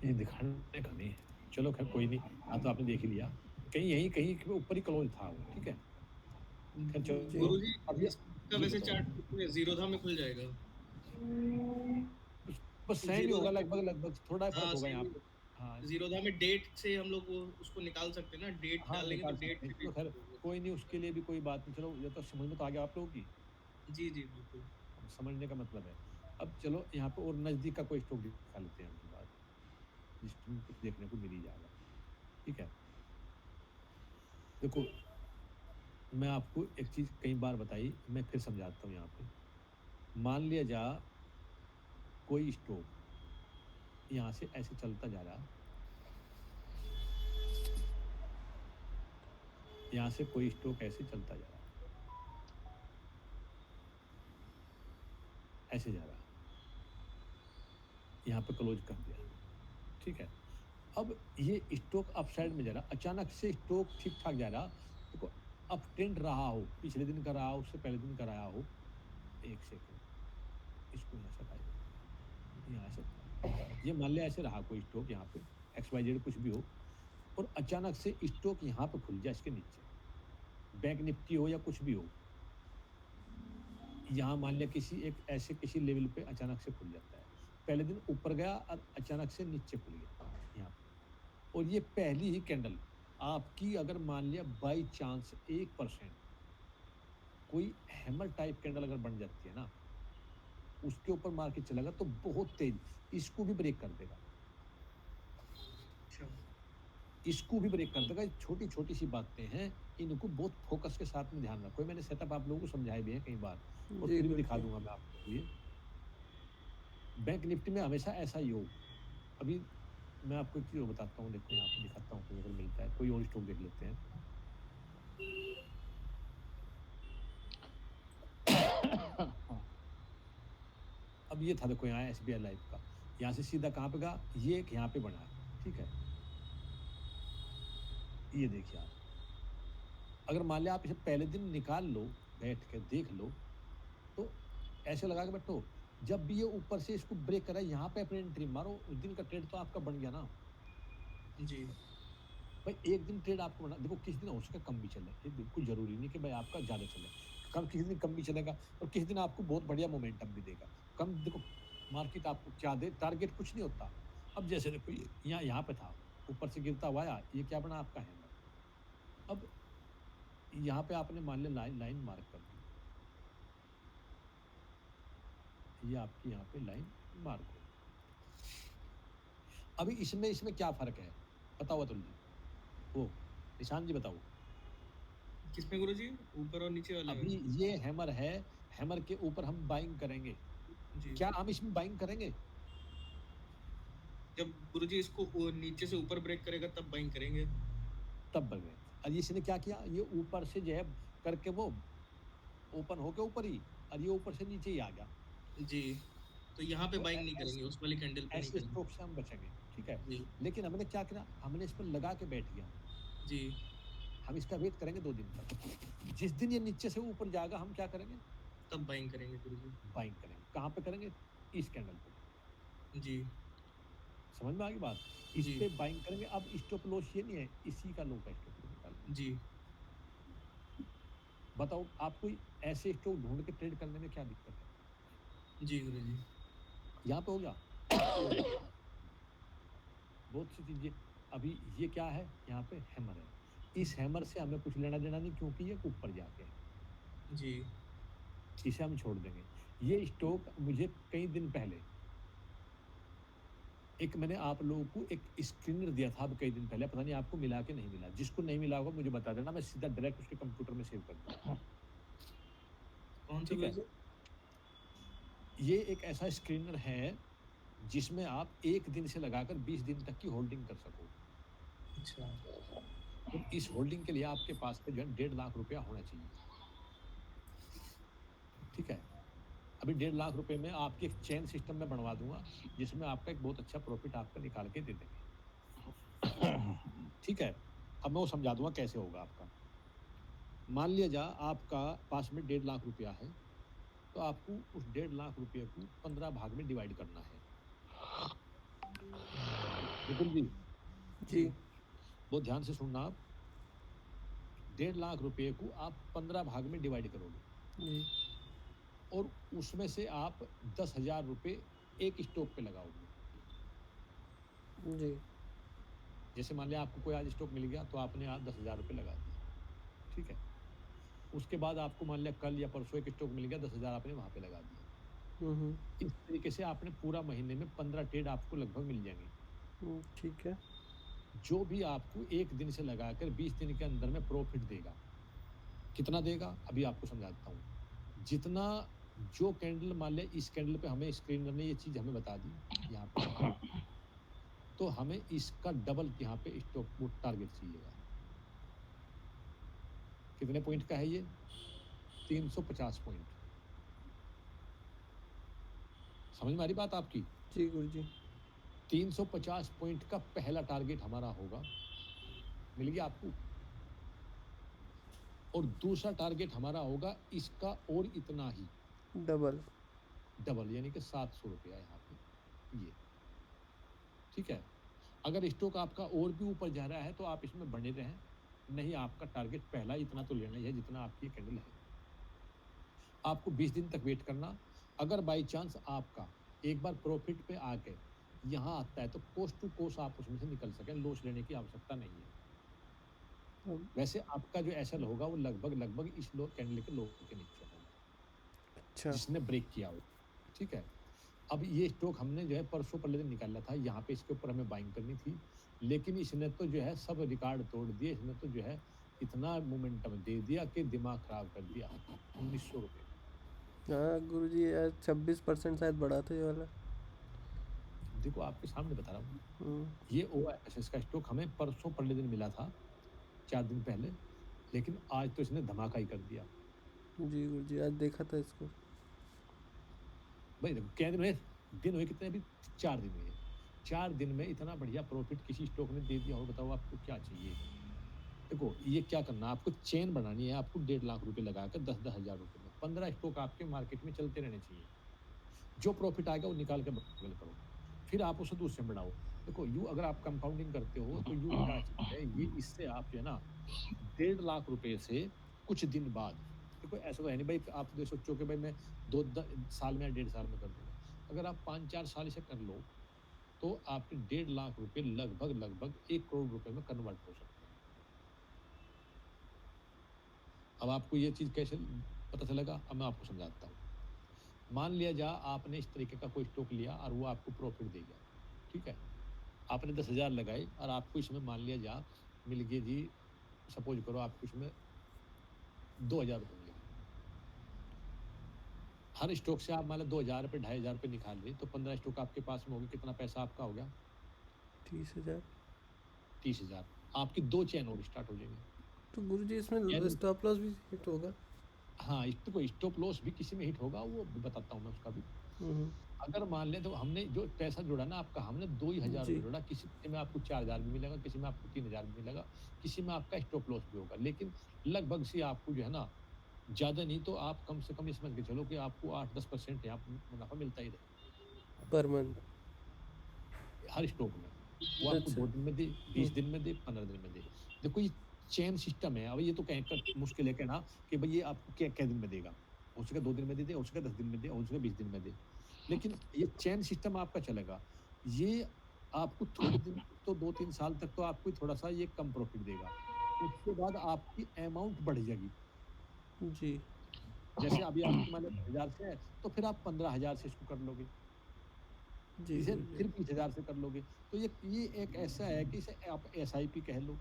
ये दिखाने का नहीं है। चलो खैर कोई नहीं, तो आपने देख ही लिया। कहीं के ऊपर ही क्लोज़ था वो, ठीक है? खैर जी। चलो, गुरुजी अब ये इसका ये वैसे बताओ। चार्ट ज़ीरोधा में खुल जाएगा। बस सेम ही जीरो होगा लगभग थोड़ा फर्क हाँ होगा यहाँ सेम पे। हाँ, जीरोधा में डेट से हम लोग वो उसको निकाल सकते हैं ना, डेट हाँ, डालेंगे तो निकाल डेट सकते हैं। से चलो भी खैर, होगा। कोई नहीं, उसके लिए भी कोई बात नहीं। चलो ये तो समझ में तो आ गया आप लोगों की। जी जी बिल्कुल। अब समझने का मतलब है। अब चलो यहाँ पे और नज़दीक का कोई स्टॉक दिखा लेते हैं हम इस बार, जिसमें कुछ देखने को मिल ही जाएगा। ठीक है? देखो, मैं आपको एक चीज़ कई बार बताई, मैं फिर समझाता हूँ यहाँ पे। मान लिया कोई स्टॉक यहाँ से ऐसे चलता जा रहा, यहाँ से कोई स्टॉक ऐसे चलता जा रहा, ऐसे जा रहा, यहाँ पे क्लोज़ कर दिया। ठीक है? अब ये स्टॉक अपसाइड में जा रहा, अचानक से स्टॉक ठीक-ठाक जा रहा, देखो अप ट्रेंड रहा हो, पिछले दिन का रहा हो, उससे पहले दिन का रहा हो, 1 सेकंड, इसको यहाँ से हटाइए, यहाँ से हटाइए। ये मान लिया ऐसे रहा कोई स्टॉक यहाँ पे, XYZ कुछ भी हो, और अचानक से स्टॉक यहाँ पे खुल जाए इसके नीचे, बैंक निफ्टी हो या कुछ भी हो, यहाँ मान लिया किसी एक ऐसे किसी लेवल पे अचानक से खुल जाता है। पहले दिन ऊपर गया और अचानक से नीचे खुल गया, यहाँ पे। और ये पहली ही कैंडल आपकी अगर मान लिया बाई चांस 1% कोई हैमर टाइप कैंडल अगर बन जाती है ना, उसके ऊपर मार्केट चलेगा तो बहुत तेज, इसको भी ब्रेक कर देगा, अच्छा इसको भी ब्रेक कर देगा। छोटी छोटी सी बातें हैं, इनको बहुत फोकस के साथ में ध्यान रखो। मैंने सेटअप आप लोगों को समझाए भी हैं कई बार, और जी फिर भी दिखा गुरुजी। दूंगा मैं आपको ये। बैंक निफ्टी में हमेशा ऐसा ही हो। अभी मैं आपको एक चीज और बताता हूँ, देखो यहाँ पे दिखाता हूँ, कोई अगर मिलता है कोई और स्टॉक देख लेते हैं। हाँ, अब ये था, देखो यहाँ SBI लाइफ का, यहाँ से सीधा कहाँ पे गया, ये एक यहाँ पे बना है। ठीक है? ये देखिए आप, अगर मान लिया आप इसे पहले दिन निकाल लो, बैठ के देख लो, तो ऐसे लगा के बैठो, जब भी ये ऊपर से इसको ब्रेक करा, यहाँ पे अपनी एंट्री मारो, उस दिन का ट्रेड तो आपका बन गया ना। जी भाई एक दिन ट्रेड आपको बना, देखो किस दिन हो सके कम भी चले, ये बिल्कुल जरूरी नहीं कि भाई आपका ज्यादा चले, कम किसी दिन कम भी चलेगा, और किसी दिन आपको बहुत बढ़िया मोमेंटम भी देगा। कम देखो, मार्केट आपको क्या दे, टारगेट कुछ नहीं होता। अब जैसे देखो ये यहाँ पे था, ऊपर से गिरता हुआ आया, ये क्या बना आपका हैमर। अब यहाँ पे आपने मान लिया लाइन लाइन मार्क कर दी, ये आपकी यहाँ पे लाइन मार्क हो। अभी इसमें इसमें क्या फर्क है, बताओ अतुल जी, वो निशान जी बताओ। किसमें गुरुजी, ऊपर और नीचे वाले अभी में? ये हैमर है, हैमर के ऊपर हम बाइंग करेंगे, जी क्या हम इसमें बाइंग करेंगे? जब गुरुजी इसको नीचे से ऊपर ब्रेक करेगा तब बाइंग करेंगे। तब बढ़ गए। और इसने क्या किया, ये ऊपर से जो है करके वो ओपन होके ऊपर ही, और ये ऊपर से नीचे ही आ गया। जी तो यहाँ पे तो बाइंग नहीं करेंगे, उस वाली कैंडल पे नहीं ऐसे करेंगे। स्ट्रोक से हम बचेंगे। ठीक है? जी लेकिन हमने क्या किया, हमने इस पर लगा के बैठ गया, जी हम इसका वेट करेंगे 2 दिन तक। जिस दिन ये नीचे से ऊपर जाएगा, हम क्या करेंगे, तब बाइंग करेंगे गुरुजी। बाइंग करेंगे। कहाँ पे करेंगे, इस कैंडल पे। जी समझ में आ गई बात, इस जी पे बाइंग करेंगे। अब स्टॉप लॉस ये नहीं है, इसी का लो का स्टॉप लॉस निकालेंगे। जी बताओ आपको ऐसे स्टॉक ढूंढ के ट्रेड करने में क्या दिक्कत है, जी गुरुजी। यहाँ पे हो गया। बहुत सी चीजें, अभी ये क्या है, यहाँ पे हैमर है, इस हैमर से हमें कुछ लेना देना नहीं, क्योंकि ये ऊपर जाके है, जी इसे हम छोड़ देंगे। ये स्टॉक मुझे कई दिन पहले, एक मैंने आप लोगों को एक स्क्रीनर दिया था अब कई दिन पहले, पता नहीं आपको मिला कि नहीं मिला, जिसको नहीं मिला होगा मुझे बता देना, मैं सीधा डायरेक्ट उसके कंप्यूटर में सेव कर दूंगा। कौन सा ठीक है? गुरुजी? ये एक ऐसा स्क्रीनर है जिसमें आप 1 दिन से लगाकर 20 दिन तक की होल्डिंग कर सको, अच्छा और इस होल्डिंग के लिए आपके पास में जो है 1.5 लाख रुपया होना चाहिए। ठीक है? अभी 1.5 लाख रुपए में आपकी एक चेन सिस्टम में बनवा दूंगा, जिसमें आपका एक बहुत अच्छा प्रॉफिट आपका निकाल के दे देंगे। ठीक है? अब मैं वो समझा दूंगा कैसे होगा आपका। मान लिया आपका पास में 1.5 लाख रुपया है, तो आपको उस 1.5 लाख रुपये को 15 भाग में डिवाइड करना है। निकुल जी, जी बहुत ध्यान से सुनना आप। 1.5 लाख रुपये को आप 15 भाग में डिवाइड करोगे, जी और उसमें से आप 10,000 रुपये एक स्टॉक पे लगाओगे। जी। जैसे मान लिया आपको कोई आज स्टॉक मिल गया तो आपने आज 10,000 रुपये लगा दिए, ठीक है। उसके बाद आपको मान लिया कल या परसों एक स्टॉक मिल गया, 10,000 आपने वहाँ पे लगा दिया। इस तरीके से आपने पूरा महीने में 15 ट्रेड आपको लगभग मिल जाएंगे, ठीक है। जो भी आपको एक दिन से लगाकर 20 दिन के अंदर में प्रॉफिट देगा। कितना देगा अभी आपको समझाता हूँ। जितना जो कैंडल मान लिया इस कैंडल पे हमें स्क्रीनर ने ये चीज़ हमें बता दी यहाँ पे, तो हमें इसका डबल यहाँ पे स्टॉक वो टारगेट चाहिएगा। कितने पॉइंट का है ये? 350 पॉइंट। समझ में आ रही बात आपकी? जी गुरुजी। 350 पॉइंट का पहला टारगेट हमारा होगा, मिल गया आपको। और दूसरा टारगेट हमारा होगा इसका और इतना ही डबल। डबल, यानी कि 700 रुपया यहाँ पे ये, ठीक है। अगर स्टॉक आपका और भी ऊपर जा रहा है तो आप इसमें बने रहें, नहीं आपका टारगेट पहला इतना तो लेना ही है जितना आपकी कैंडल है। आपको 20 दिन तक वेट करना। अगर बाई चांस आपका एक बार प्रॉफिट पे आके यहाँ आता है तो कोस्ट टू कोस्ट आप उसमें से निकल सकें, लॉस लेने की आवश्यकता नहीं है। वैसे आपका जो एसएल होगा वो लगभग इस लो कैंडल के लो के नीचे होगा, अच्छा। जिसने ब्रेक किया हो, ठीक है। अब ये स्टॉक हमने जो है परसों पहले दिन निकाला था, यहाँ पे इसके ऊपर हमें बाइंग करनी थी, लेकिन इसने तो जो है सब रिकॉर्ड तोड़ दिए। इसने तो जो है इतना मोमेंटम दे दिया कि दिमाग खराब कर दिया। 1900 रुपये। हाँ गुरुजी, यार 26% शायद बढ़ा था ये वाला। देखो आपके सामने बता रहा हूँ, ये OIS का स्टॉक हमें परसों पहले दिन मिला था, 4 दिन पहले, लेकिन आज तो इसने धमाका ही कर दिया। जी गुरुजी, आज देखा था इसको। भाई देखो क्या दिन हुए कितने? अभी 4 दिन हुए। 4 दिन में इतना बढ़िया प्रॉफिट किसी स्टॉक ने दे दिया हो, बताओ आपको क्या चाहिए। देखो ये क्या करना, आपको चेन बनानी है। आपको 1.5 लाख रुपए लगाकर 10-10 हज़ार रुपये में 15 स्टॉक आपके मार्केट में चलते रहने चाहिए। जो प्रॉफिट आएगा वो निकाल के बगल करो, फिर आप उसे दूसरे में बढ़ाओ। देखो यू अगर आप कंपाउंडिंग करते हो तो यू क्या चीज़ है ये, इससे आप जो है ना 1.5 लाख रुपए से कुछ दिन बाद, देखो ऐसा तो है नहीं भाई आप तो सोचो कि भाई मैं 2 साल में या 1.5 साल में कर दूंगा। अगर आप 5-4 साल से कर लो तो आपके 1.5 लाख रुपए लगभग 1 करोड़ रुपए में कन्वर्ट हो सकते हैं। अब आपको ये चीज़ कैसे पता चलेगा, अब मैं आपको समझाता हूँ। मान लिया जा आपने इस तरीके का कोई स्टॉक लिया और वो आपको प्रॉफिट दे गया, ठीक है। आपने 10,000 लगाए और आपको इसमें मान लिया जा मिल गए जी, सपोज करो आपको इसमें 2,000 रुपये मिले। हर स्टॉक से आप मान लो 2,000 रुपये 2,500 रुपये निकाल रहे, तो 15 स्टॉक आपके पास में होगी, कितना पैसा आपका हो गया? 30,000। 30,000। आपकी 2 चेन और स्टार्ट हो जाएंगे। तो गुरुजी इसमें यानी स्टॉप लॉस भी हिट होगा? हाँ, एक तो कोई स्टॉप लॉस भी किसी में हिट होगा, वो भी बताता हूँ मैं उसका भी। अगर मान लें तो हमने जो पैसा जोड़ा ना आपका, हमने 2,000 जी। रुपये जोड़ा, किसी में आपको 4,000 भी मिलेगा, किसी में आपको 3,000 भी मिलेगा, किसी में आपका स्टॉप लॉस भी होगा, लेकिन लगभग से आपको जो है ना ज़्यादा नहीं तो आप कम से कम ये समझ के चलो कि आपको 8-10% यहाँ मुनाफा मिलता ही रहेगा पर मंथ? हर स्टॉक में। वो आपको अच्छा। 2 दिन में दे, 20 दिन में दे, 15 दिन में दे। देखो ये चेन सिस्टम है। अब ये तो कहकर मुश्किल है कहना कि भाई ये आपको क्या क्या दिन में देगा। हो सके 2 दिन में दे दे, हो सके 10 दिन में दे, हो सके 20 दिन में दे। लेकिन ये चेन सिस्टम आपका चलेगा। ये आपको थोड़े दिन तो 2-3 साल तक तो आपको थोड़ा-सा ये कम प्रॉफिट देगा। उसके बाद आपकी अमाउंट बढ़ जाएगी। जी। जैसे अभी आपकी मान लो 10,000 से है, तो फिर आप 15,000 से इसको कर लोगे। जी इसे गुरुजी। फिर 20,000 से कर लोगे। तो ये एक ऐसा है कि इसे आप एसआईपी कह लो,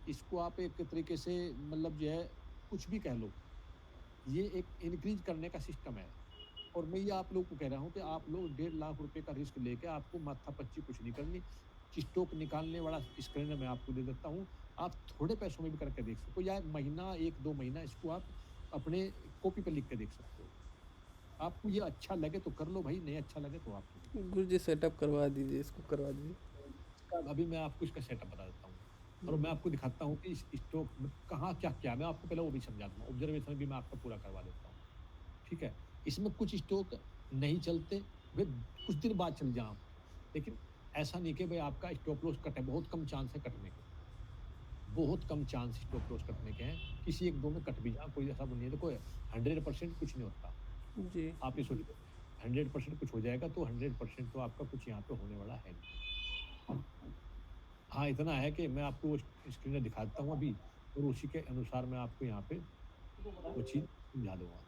इसको आप एक तरीके से मतलब जो है कुछ भी कह लो। ये एक इंक्रीज़ करने का सिस्टम है। और मैं ये आप लोग को कह रहा हूँ कि आप लोग 1.5 लाख रुपए का रिस्क लेके आपको माथा-पच्ची कुछ नहीं करनी। स्टॉक निकालने वाला स्क्रीनर मैं आपको दे देता हूँ। आप थोड़े पैसों में भी करके देख सकते हो, या महीना 1-2 महीना इसको आप अपने कॉपी पे लिख के देख सकते हो। आपको ये अच्छा लगे तो कर लो भाई, नहीं अच्छा लगे तो आप छोड़ दो। गुरुजी सेटअप करवा दीजिए, इसको करवा दीजिए। इसका अभी मैं आपको इसका सेटअप बता देता हूँ और मैं आपको दिखाता हूँ कि इस स्टॉक में कहाँ क्या-क्या है। मैं आपको पहले वो भी समझा दूँगा, ऑब्जर्वेशन भी मैं आपका पूरा करवा देता हूँ, ठीक है? इसमें कुछ स्टॉक नहीं चलते, वे कुछ दिन बाद चल जाएँ, लेकिन ऐसा नहीं कि भाई आपका स्टॉप लॉस कटे, बहुत कम चांस है कटने के। बहुत कम चांस स्टॉप लॉस कटने के हैं, किसी 1-2 में कट भी जाए, कोई ऐसा नहीं है। देखो 100% कुछ नहीं होता। जी। आप ये सोचो 100% कुछ हो जाएगा तो 100% तो आपका कुछ यहाँ पे होने वाला है नहीं। हाँ, इतना है कि मैं आपको वो स्क्रीन दिखाता हूँ अभी और उसी के अनुसार मैं आपको यहाँ पे वो चीज़ समझा दूँगा।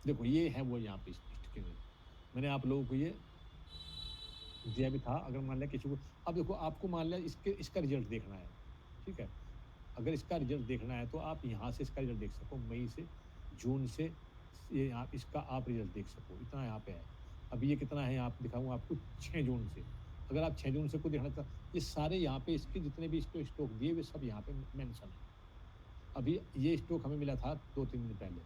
देखो ये है वो यहाँ पे स्क्रीन। मैंने आप लोगों को ये दिया भी था, अगर मान लिया किसी को अब देखो आपको मान लिया इसका रिज़ल्ट देखना है, ठीक है? अगर इसका रिज़ल्ट देखना है तो आप यहाँ से इसका रिज़ल्ट देख सको, मई से, जून से ये आप इसका आप रिज़ल्ट देख सको, इतना यहाँ पे है। अभी ये कितना है यहाँ पे दिखाऊँगा आपको 6 जून से। अगर आप 6 जून से को देखना ये सारे यहाँ पे इसके जितने भी स्टॉक दिए हुए सब यहाँ पे मेंशन है। अभी ये स्टॉक हमें मिला था 2-3 दिन पहले।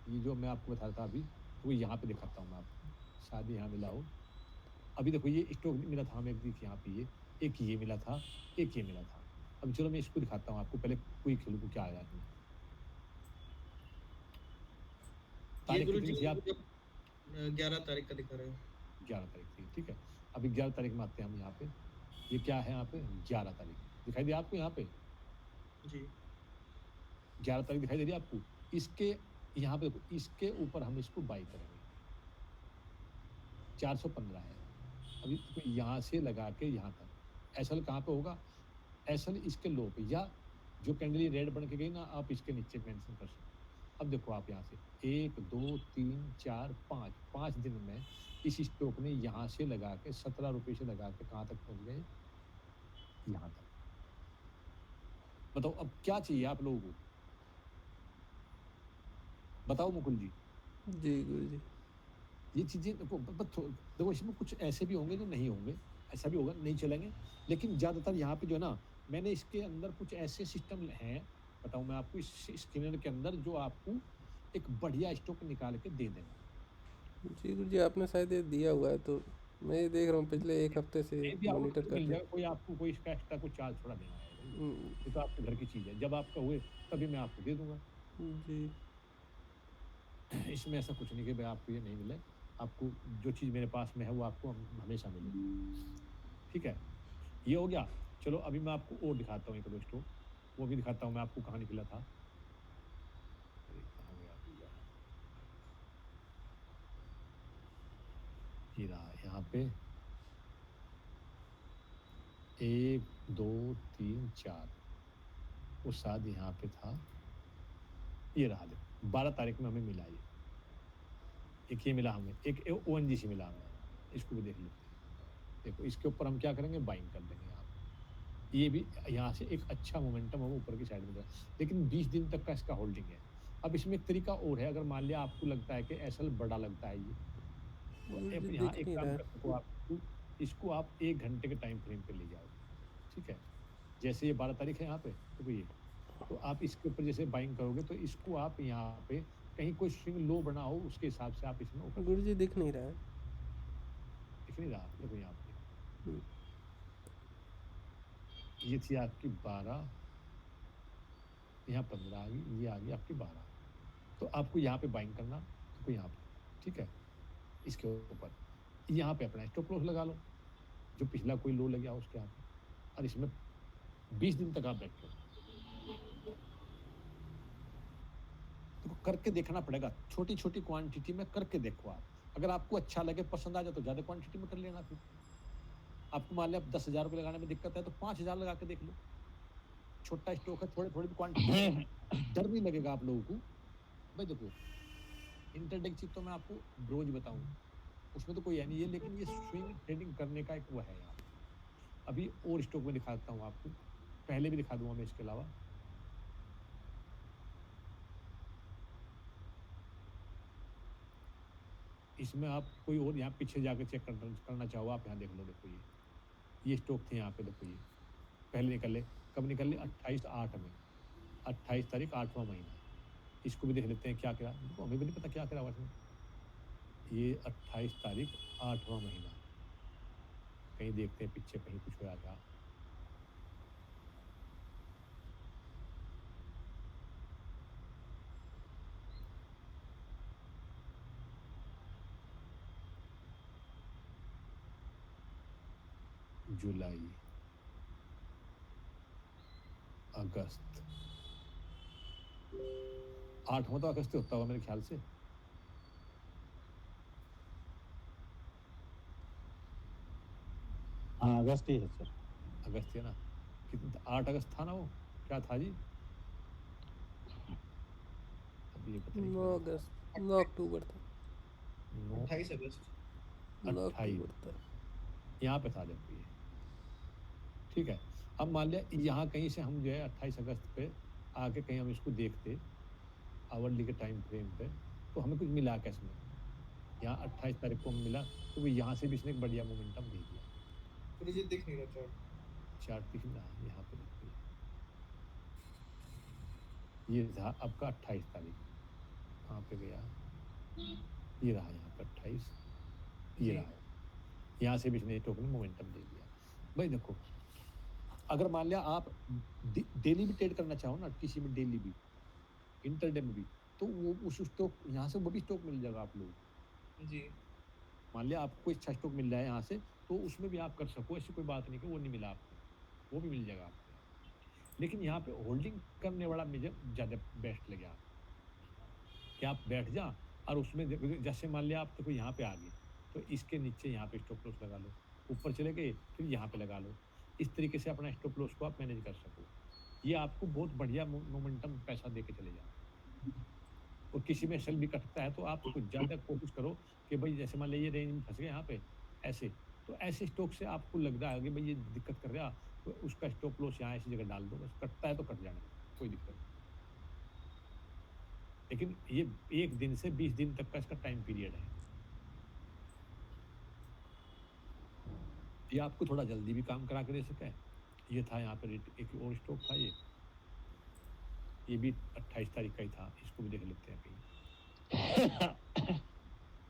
ये जो मैं आपको बता रहा था अभी, तो यहाँ पे दिखाता हूँ मैं आपको, शायद यहाँ मिला हो। अभी देखो ये स्टॉक मिला था हमें देखिए यहाँ पे एक ये मिला था, एक ये मिला था। अब चलो मैं इसको दिखाता हूँ आपको पहले क्विक हिल को क्या आया इसमें। ये तारीख गुरुजी कितनी थी आप 11 तारीख का दिखा रहे हैं। 11 तारीख थी, ठीक है। अभी 11 तारीख में आते हैं हम यहाँ पे। ये क्या है यहाँ पे 11 तारीख दिखाई दिया आपको यहाँ पे जी 11 तारीख दिखाई दे रही है आपको। इसके यहाँ पे देखो इसके ऊपर हम इसको बाई करेंगे 415 है। अभी देखो यहाँ से लगा के यहाँ तक एसएल कहाँ पे होगा एसएल इसके लो पे या जो कैंडल रेड बन के गई ना आप इसके नीचे मेंशन कर सकते हो। अब देखो आप यहाँ से 1 2 3 4 5 5 दिन में इस स्टॉक ने यहाँ से लगा के 17 रुपये से लगा के कहाँ तक पहुँच गए यहाँ तक। बताओ अब क्या चाहिए आप लोगों को बताओ मुकुल जी। जी गुरुजी। ये चीज़ें देखो इसमें कुछ ऐसे भी होंगे जो नहीं होंगे, ऐसा भी होगा नहीं चलेंगे, लेकिन ज़्यादातर यहाँ पे जो है ना मैंने इसके अंदर कुछ ऐसे सिस्टम हैं बताऊँ मैं आपको इस स्क्रीनर के अंदर जो आपको एक बढ़िया स्टॉक निकाल के दे देगा। जी गुरुजी आपने शायद ये दिया हुआ है, तो मैं ये देख रहा हूँ पिछले एक हफ्ते से कहीं भी आओगे मॉनिटर तो मिल करके। जाएगा, कोई आपको कोई इसका एक्स्ट्रा कोई चार्ज थोड़ा देना है भाई, हम्म, ये तो आपके घर की चीज़ है, जब आपका हुए तभी मैं आपको दे दूँगा। जी इसमें ऐसा कुछ नहीं कि भाई आपको ये नहीं मिले, आपको जो चीज़ मेरे पास में है वो आपको हमेशा मिलेगी, ठीक है? ये हो गया। चलो अभी मैं आपको और दिखाता हूँ 1-2 स्टॉक, वो भी दिखाता हूँ मैं आपको कहाँ निकला था। अरे कहाँ गया भैया? ये रहा यहाँ पे 1 2 3 4 वो शायद यहाँ पे था, ये रहा देखो 12 तारीख में हमें मिला ये। एक ये मिला हमें, एक ओएनजीसी मिला हमें, इसको भी देख लेते हैं। देखो इसके ऊपर हम क्या करेंगे बाइंग कर देंगे यहाँ पे। ये भी यहाँ से एक अच्छा मोमेंटम हम ऊपर की साइड में जाए, लेकिन 20 दिन तक का इसका होल्डिंग है। अब इसमें एक तरीका और है, अगर मान लिया आपको लगता है कि एसएल बड़ा लगता है ये, तो गुरुजी आप यहाँ दिख एक नहीं काम रहा है। कर सको आप इसको आप 1 घंटे के टाइम फ्रेम पे ले जाओ, ठीक है? जैसे ये 12 तारीख है यहाँ पे, देखो ये, तो आप इसके ऊपर जैसे बाइंग करोगे तो इसको आप यहाँ पे कहीं कोई स्विंग लो बना हो उसके हिसाब से आप इसमें वो कर सकते गुरुजी दिख नहीं रहा है। हो। दिख नहीं रहा? देखो यहाँ पे, हम्म, ये थी आपकी 12, यहाँ 15 आ गई, ये आ गई आपकी 12। तो आपको यहाँ पे बाइंग करना, देखो यहाँ पे, ठीक है? इसके ऊपर, यहाँ पे अपना स्टॉप लॉस लगा लो, जो पिछला कोई लो लग गया उसके यहाँ पे, और इसमें 20 दिन तक आप बैठो। तो करके देखना पड़ेगा, छोटी-छोटी क्वांटिटी में करके देखो आप। अगर आपको अच्छा लगे, पसंद आ जाए तो ज़्यादा क्वांटिटी में कर लेना फिर। आपको मान लिया 10,000 रुपए लगाने में दिक्कत है तो 5,000 लगा के देख लो। छोटा स्टॉक है, थोड़ी-थोड़ी क्वांटिटी में डर नहीं लगेगा आप लोगों को। भाई देखो, इंटरडे की चीज़ तो मैं आपको रोज़ बताऊँ, उसमें तो कोई है नहीं है, लेकिन ये स्विंग ट्रेडिंग करने का एक वो है यहाँ पे। अभी और स्टॉक में दिखाता हूँ आपको, पहले भी दिखा दूँगा मैं इसके अलावा। इसमें आप कोई और यहाँ पीछे जाके चेक करना चाहो आप यहाँ देख लो, देखो ये स्टॉक थे यहाँ पे, देखो ये पहले निकले, कब निकले 28/8 में, 28 तारीख 8वां महीना। इसको भी देख लेते हैं क्या करा, देखो हमें भी नहीं पता क्या करा हुआ इसमें। ये 28 तारीख 8वां महीना, कहीं देखते हैं पीछे कहीं कुछ होया क्या। जुलाई, अगस्त 8वां तो अगस्त ही होता होगा मेरे ख्याल से। हाँ अगस्त ही है सर। अगस्त है ना? कितना 8 अगस्त था ना वो? क्या था जी? अब ये पता नहीं 9 कितना अगस्त 9 अक्टूबर था। 9 28 अगस्त 9 28 अक्टूबर था। यहाँ पे था जब ये। ठीक है। अब मान लिया यहाँ कहीं से हम जो है 28 अगस्त पे आके कहीं हम इसको देखते आवरली के टाइम फ्रेम पे, तो हमें कुछ मिला कैसे में? यहाँ 28 तारीख को हमें मिला, तो वो यहाँ से भी इसने एक बढ़िया मोमेंटम दे दिया। गुरुजी दिख नहीं रहा चार्ट। चार्ट दिख रहा है यहाँ पे, देखिए ये था आपका 28 तारीख। कहाँ पे गया? ये रहा यहाँ पे 28, ये जी रहा है। यहाँ से भी इसने टोकन मोमेंटम दे दिया। भाई देखो, अगर मान लिया आप डेली भी ट्रेड करना चाहो ना, किसी में डेली भी, इंटरडे में भी, तो वो उस स्टॉक यहाँ से वो भी स्टॉक मिल जाएगा आप लोग। जी मान लिया आपको अच्छा स्टॉक मिल रहा है यहाँ से, तो उसमें भी आप कर सको, ऐसी कोई बात नहीं कि वो नहीं मिला आपको, वो भी मिल जाएगा आपको। लेकिन यहाँ पे होल्डिंग करने वाला मुझे ज़्यादा बेस्ट लगे आप, कि आप बैठ जा और उसमें जैसे मान लिया आप देखो यहाँ पे आ गए, तो इसके नीचे यहाँ पे स्टॉप लॉस लगा लो, ऊपर चले गए फिर यहाँ पे लगा लो। इस तरीके से अपना स्टॉप लॉस को आप मैनेज कर सको। ये आपको बहुत बढ़िया मोमेंटम पैसा दे के चले जाओ। और किसी में सेल भी कटता है तो आप कुछ ज़्यादा कोशिश करो कि भाई जैसे मान लीजिए रेंज में फंस गए यहाँ पे ऐसे, तो ऐसे स्टॉक से आपको लग रहा है कि भाई ये दिक्कत कर रहा, तो उसका स्टॉप लॉस यहाँ ऐसी जगह डाल दो, बस कटता है तो कट जाने दो, कोई दिक्कत नहीं। लेकिन ये 1 दिन से 20 दिन तक का इसका टाइम पीरियड है। ये आपको थोड़ा जल्दी भी काम करा के दे सके। ये था यहाँ पे रेट, एक और स्टॉक था ये भी 28 तारीख का ही था, इसको भी देख लेते हैं कहीं।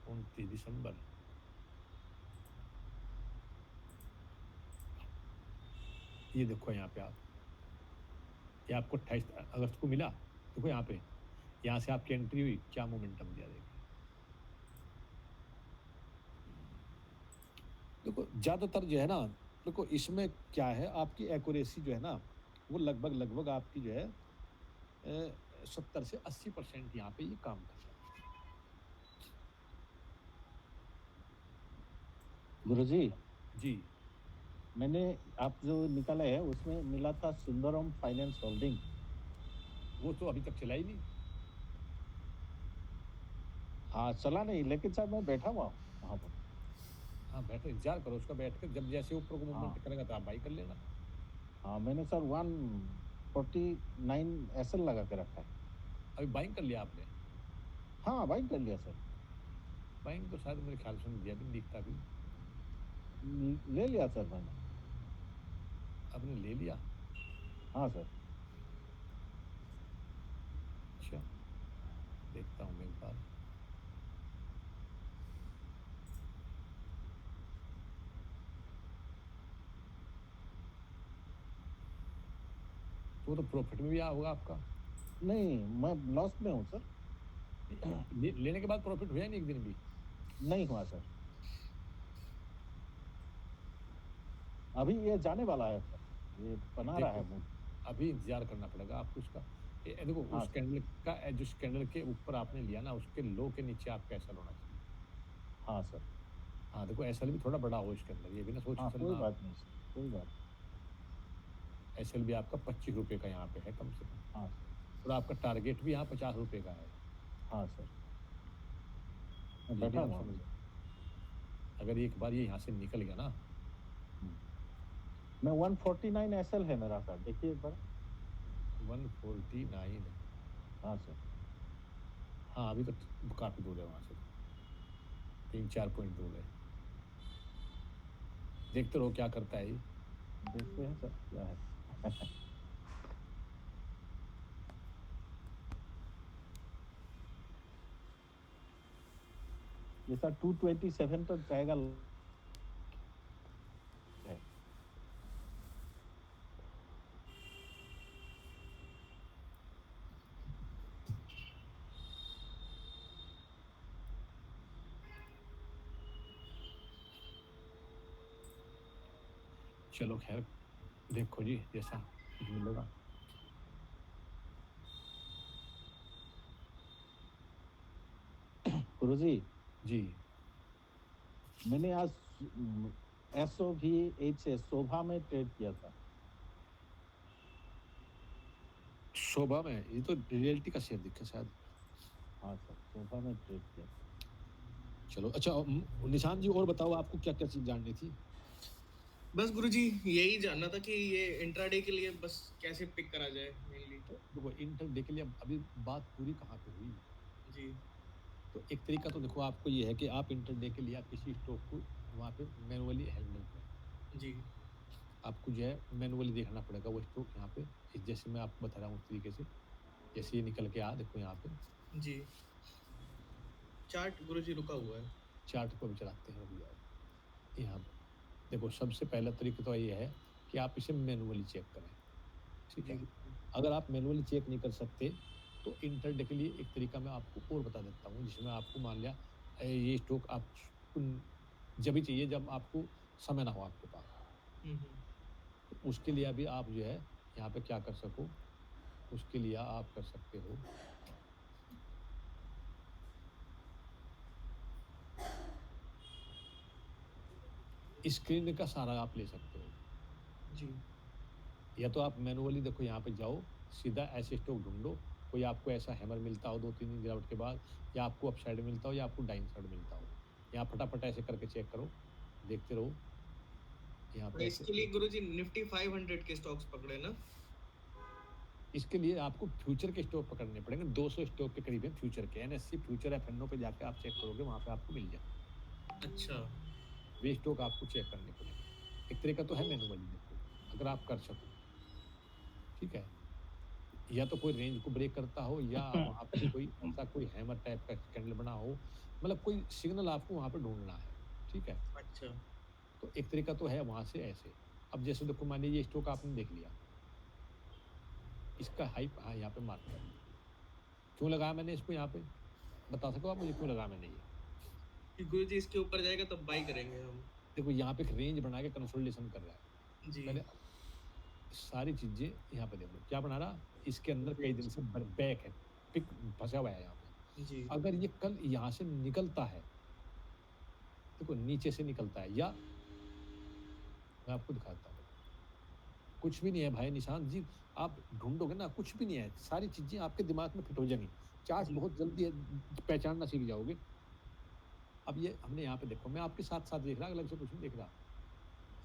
29 दिसंबर, ये देखो यहाँ पे आप, ये आपको 28 अगस्त को मिला, देखो यहाँ पे, यहाँ से आपकी एंट्री हुई, क्या मोमेंटम दिया देखिए। देखो ज़्यादातर जो है ना, देखो इसमें क्या है, आपकी एक्यूरेसी जो है ना, वो लगभग आपकी जो है 70 से 80% यहाँ पे ये काम कर रहा है। गुरुजी जी, मैंने आप जो निकाले है उसमें मिला था सुंदरम फाइनेंस होल्डिंग। वो तो अभी तक चला ही नहीं। हाँ चला नहीं, लेकिन सर मैं बैठा हुआ हूँ वहाँ पर। हाँ बैठो, इंतजार करो उसका, बैठ कर जब जैसे ऊपर को हाँ मूवमेंट करेगा तो आप बाई कर लेना। हाँ मैंने सर 149 एसएल लगा के रखा है। अभी बाइंग कर लिया आपने? हाँ बाइंग कर लिया सर। बाइंग तो शायद मेरे ख्याल से दिया भी नहीं दिखता अभी। ले लिया सर मैंने। आपने ले लिया? हाँ सर। अच्छा, देखता हूँ मैं एक बार। तो वो तो प्रॉफिट में भी आ होगा आपका। नहीं मैं लॉस में हूँ सर। लेने के बाद प्रॉफिट हुआ नहीं एक दिन भी? नहीं हुआ सर। अभी ये जाने वाला है सर, ये बना रहा है देखो, मूड। अभी इंतजार करना पड़ेगा आपको उसका। देखो हाँ उस कैंडल का, जिस कैंडल के ऊपर आपने लिया ना, उसके लो के नीचे आपका एसएल होना चाहिए। हाँ सर। हाँ देखो, एसएल भी थोड़ा बड़ा हो इसके अंदर, ये भी ना सोच हाँ के कोई चलना। बात नहीं सर, कोई बात। एसएल भी आपका 25 रुपये का यहाँ पे है कम से कम, हाँ और आपका टारगेट भी यहाँ 50 रुपये का है। हाँ सर मैं ये भी बैठा आप हुआ हूँ। समझो, अगर एक बार ये यहाँ से निकल गया ना, मैं 149 एसएल है मेरा सर, देखिए एक बार। 149। हाँ सर। हाँ अभी तो काफ़ी दूर है वहाँ से, 3-4 पॉइंट दूर है। देखते रहो क्या करता है ये। देखते हैं सर क्या है। ये सर 227 तक जाएगा। चलो खैर, देखो जी जैसा कुछ मिलेगा। गुरुजी, जी। मैंने आज SOVH शोभा में ट्रेड किया था। शोभा में ये तो रियल्टी का शेयर दिखा शायद। हाँ सर, शोभा में ट्रेड किया था। चलो अच्छा, निशांत जी और बताओ आपको क्या-क्या चीज़ जाननी थी? बस गुरुजी यही जानना था कि ये इंट्राडे के लिए बस कैसे पिक करा जाए मेनली। तो देखो इंटरडे के लिए अभी बात पूरी कहाँ पे हुई? जी, तो एक तरीका तो देखो आपको ये है कि आप इंटरडे के लिए आप किसी स्टॉक को वहाँ पे मैनुअली हैंडल करें। जी, आपको जो है मैनुअली देखना पड़ेगा वो स्टॉक यहाँ पे, जैसे मैं आपको बता रहा हूँ उस तरीके से। जैसे ये निकल के देखो यहाँ पे जी। चार्ट गुरुजी रुका हुआ है। चार्ट को भी चलाते हैं अभी आप। यहाँ पे देखो सबसे पहला तरीका तो ये है कि आप इसे मैनुअली चेक करें, ठीक जी, है? गुरुजी। अगर आप मैनुअली चेक नहीं कर सकते तो इंटरडे के लिए एक तरीका मैं आपको और बता देता हूँ, जिसमें आपको मान लिया ये स्टॉक आपको जब भी चाहिए जब आपको समय ना हो आपके पास, हुँ, हुँ। तो उसके लिए अभी आप जो है यहाँ पे क्या कर सको, उसके लिए आप कर सकते हो स्क्रीन का सहारा आप ले सकते हो। जी, या तो आप मैनुअली देखो यहाँ पे जाओ, सीधा ऐसे स्टॉक ढूँढो, कोई आपको ऐसा हैमर मिलता हो 2-3 दिन गिरावट के बाद, या आपको अप साइड मिलता हो या आपको डाउन साइड मिलता हो। यहाँ फटाफट ऐसे करके चेक करो, देखते रहो, यहाँ और पे ऐसे। इसके लिए गुरुजी निफ्टी 500 के स्टॉक्स पकड़े ना? इसके लिए आपको फ्यूचर के स्टॉक पकड़ने पड़ेंगे, 200 स्टॉक के करीब है फ्यूचर के, एनएससी फ्यूचर एफएनओ पे जाके आप चेक करोगे, वहाँ पे आपको मिल जाएगा। अच्छा, वे स्टॉक आपको चेक करने पड़ेंगे। एक तरीका तो है मैनुअली देखो, अगर आप कर सको, ठीक है? या तो कोई रेंज को ब्रेक करता हो या वहाँ पे कोई ऐसा कोई हैमर टाइप का कैंडल बना हो, मतलब कोई सिग्नल आपको वहाँ पे ढूँढना है, ठीक है? अच्छा। तो एक तरीका तो है वहाँ से ऐसे। अब जैसे देखो मान लीजिए ये स्टॉक आपने देख लिया, इसका हाइप यहाँ पे मार्क कर लिया। क्यों लगाया मैंने इसको यहाँ पे? बता सको आप मुझे क्यों लगाया मैंने ये? कि गुरुजी इसके ऊपर जाएगा तब बाय करेंगे हम। देखो यहाँ पे एक रेंज बना के कंसोलिडेशन कर रहा है। जी, पहले सारी चीज़ें यहाँ पे देखो, क्या बना रहा? इसके अंदर कई दिन से बैक है, पिक फँसा हुआ है यहाँ पे। जी, अगर ये कल यहाँ से निकलता है, देखो नीचे से निकलता है, या मैं आपको दिखाता हूँ, कुछ भी नहीं है भाई निशांत जी, आप ढूँढोगे ना कुछ भी नहीं है, सारी चीज़ें आपके दिमाग में फिट हो जाएँगी। चार्ट जी, बहुत जल्दी पहचानना सीख जाओगे। अब ये हमने यहाँ पे देखो, मैं आपके साथ-साथ देख रहा, अलग से कुछ नहीं देख रहा।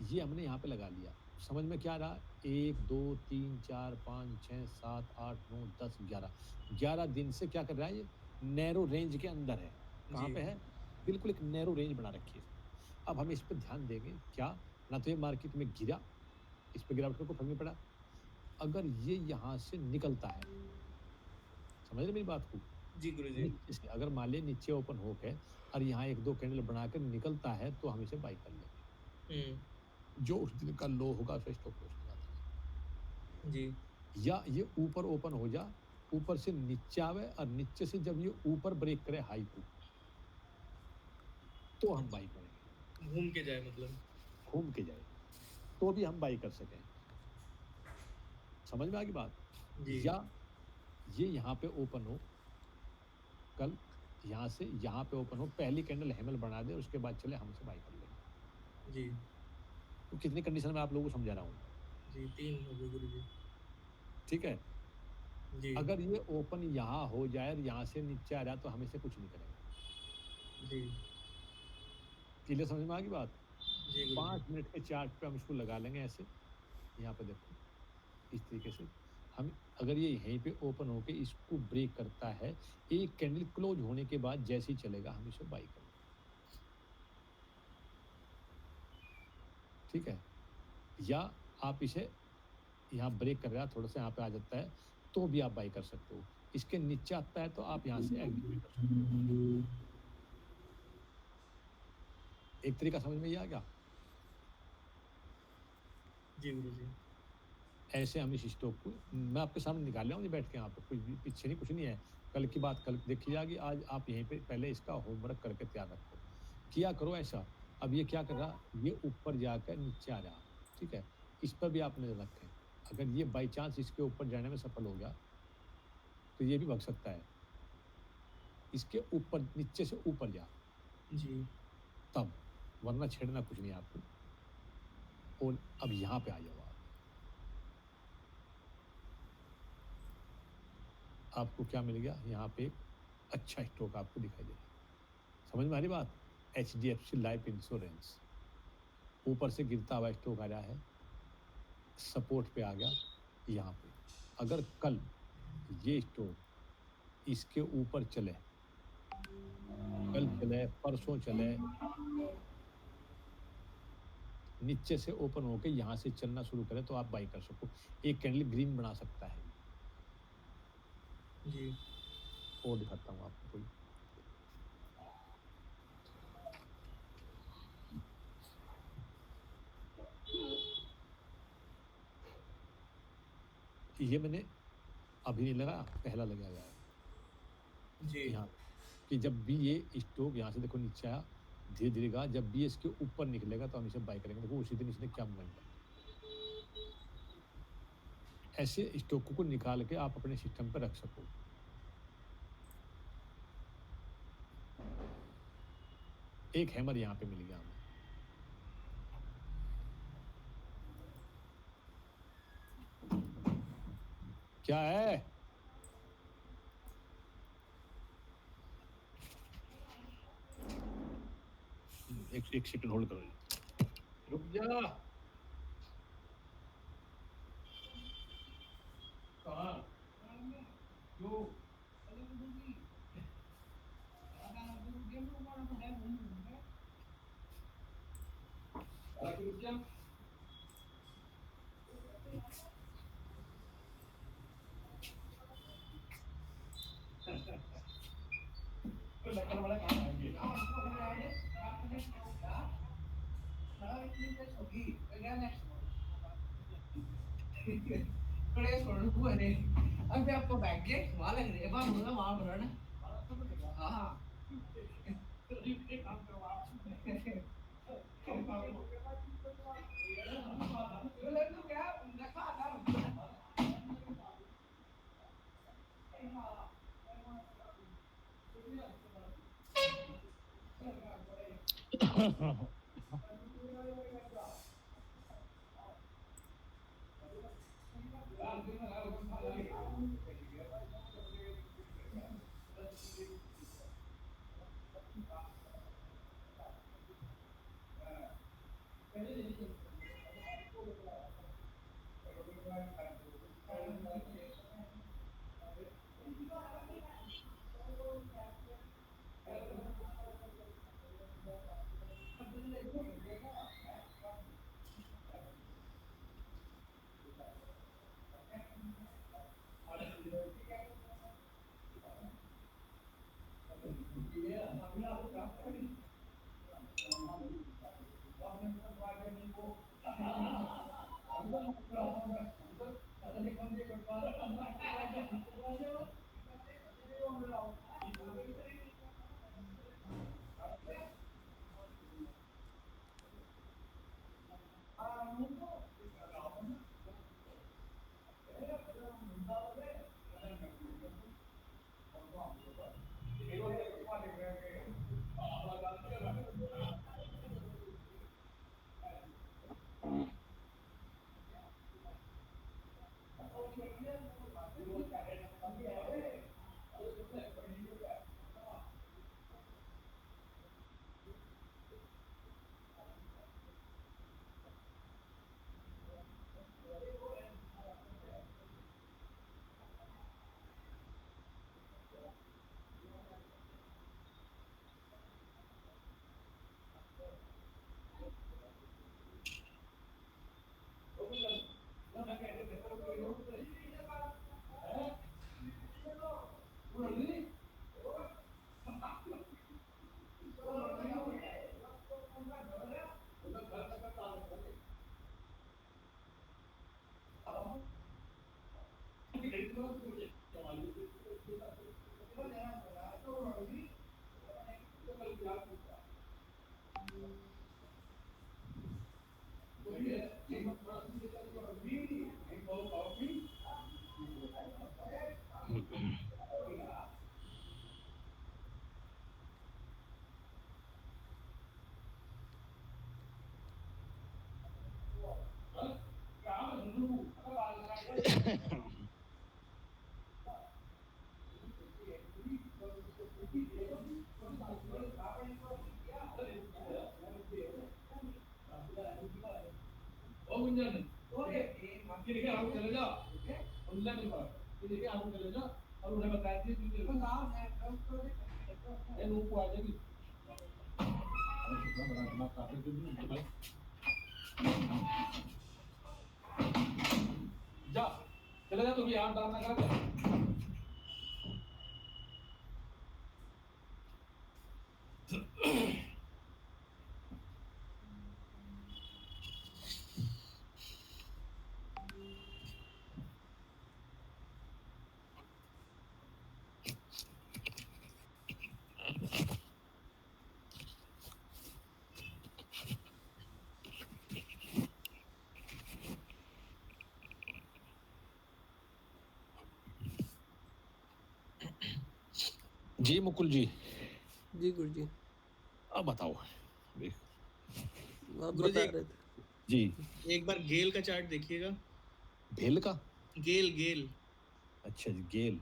ये हमने यहाँ पे लगा लिया, समझ में क्या आ रहा? 1, 2, 3, 4, 5, 6, 7, 8, 9, 10, 11, 11 दिन से क्या कर रहा है ये? नैरो रेंज के अंदर है। कहाँ जी, पे है? बिल्कुल एक नैरो रेंज बना रखी है इसने। अब हम इस पे ध्यान देंगे, क्या? ना तो ये मार्केट में गिरा, इस पे गिरावट का कोई फर्क नहीं पड़ा। अगर ये यहाँ से निकलता है, समझ रहे मेरी बात को? जी गुरुजी। नीचे से अगर मान लीजिए नीचे ओपन होके और यहाँ 1-2 कैंडल बनाकर निकलता है, तो हम इसे बाय कर लेंगे। हुँ, जो उस दिन का लो होगा, उसे स्टॉप लॉस लगा देंगे। जी, या ये ऊपर ओपन हो जा, ऊपर से नीचे आवे और नीचे से जब ये ऊपर ब्रेक करे हाई को, तो हम बाई करेंगे। घूम के जाए मतलब। घूम के जाए, तो भी हम बाई कर सकें। समझ में आ गई बात? जी, या ये यहाँ पे ओपन हो, कल यहाँ से यहाँ पे ओपन हो, पहली कैंडल हैमर बना दे, उसके बाद चले हम इसे बाई कर लेंगे। जी, तो कितनी कंडीशन में आप लोगों को समझा रहा हूँ, जी 3 हो गए गुरुजी। ठीक है? जी, अगर ये ओपन यहाँ हो जाए और यहाँ से नीचे आ रहा, तो हम इसे कुछ नहीं करेंगे। जी, क्लियर समझ में आ गई बात? जी गुरुजी। 5 मिनट के चार्ट पे हम इसको लगा लेंगे ऐसे, यहाँ पे देखो, इस तरीके से। हम अगर ये यहीं पे ओपन होके इसको ब्रेक करता है, एक कैंडल क्लोज होने के बाद जैसे ही चलेगा, हम इसे बाई कर लेंगे, ठीक है? या आप इसे यहाँ ब्रेक कर रहा है, थोड़ा-सा यहाँ पे आ जाता है, तो भी आप बाई कर सकते हो। इसके नीचे आता है, तो आप यहाँ से एग्जिट भी कर सकते हो। एक तरीका समझ में ये आ गया? जी गुरुजी। ऐसे हम इस स्टॉक को मैं आपके सामने निकाल रहा हूँ, ये बैठ के यहाँ पे, कुछ भी पीछे नहीं, कुछ नहीं है। कल की बात कल देखी जाएगी, आज आप यहीं पे पहले इसका होमवर्क करके तैयार रखो। किया करो ऐसा। अब ये क्या कर रहा? ये ऊपर जाकर नीचे आ रहा, ठीक है? इस पर भी आप नज़र रखें। अगर ये बाई चांस इसके ऊपर जाने में सफल हो गया, तो ये भी भग सकता है। इसके ऊपर नीचे से ऊपर जा, जी, तब, वरना छेड़ना कुछ नहीं आपको। और अब यहाँ पे आ जाओ आप। आपको क्या मिल गया? यहाँ पे एक अच्छा स्टॉक आपको दिखाई दे रहा है। समझ में आ रही बात? एचडीएफसी लाइफ इंश्योरेंस ऊपर से गिरता हुआ स्टॉक आ रहा है, सपोर्ट पे आ गया यहाँ पे। अगर कल ये स्टॉक इसके ऊपर चले, कल चले, परसों चले, नीचे से ओपन होके यहाँ से चलना शुरू करे तो आप बाई कर सको। एक कैंडल ग्रीन बना सकता है। जी, और दिखाता हूँ आपको कोई। ये मैंने अभी नहीं लगाया, पहला लगाया हुआ है जी, यहाँ, कि जब भी ये स्टॉक यहाँ से देखो नीचे आया, धीरे-धीरे गा, जब भी इसके ऊपर निकलेगा तो हम इसे बाय करेंगे। देखो उसी दिन इसने क्या मूवमेंट बनाई। ऐसे स्टॉकों को निकाल के आप अपने सिस्टम पे रख सको। एक हैमर यहाँ पे मिल गया हमें। क्या है? एक सेकंड होल्ड करो। रुक जा। कहाँ? क्यों? रुक जा। जा चले जा, तू भी यहाँ डालना कर। जी मुकुल जी, जी गुरुजी, अब बताओ। देख आप गुरुजी, बता रहे थे। जी, एक बार गेल का चार्ट देखिएगा। भेल का? गेल गेल अच्छा जी, गेल।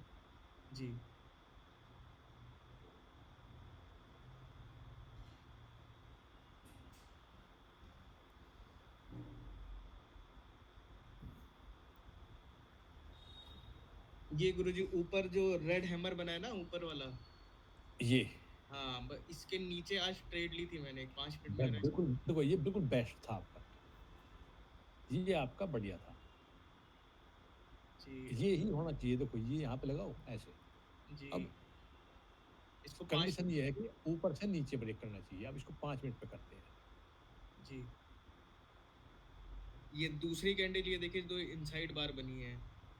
जी। ये गुरुजी ऊपर जो रेड हैमर बना है ना, ऊपर वाला, ये हाँ, इसके नीचे आज ट्रेड ली थी मैंने 5 मिनट में मैंने। बिल्कुल देखो, ये बिल्कुल बेस्ट था आपका, ये आपका बढ़िया था। जी ये ही होना चाहिए। देखो ये यहाँ पे लगाओ ऐसे। जी। अब इसको 5 कंडीशन ये है कि ऊपर से नीचे ब्रेक करना चाहिए। अब इसको 5 मिनट पे करते हैं। जी। ये दूसरी कैंडल, ये देखिए जो इनसाइड बार बनी है,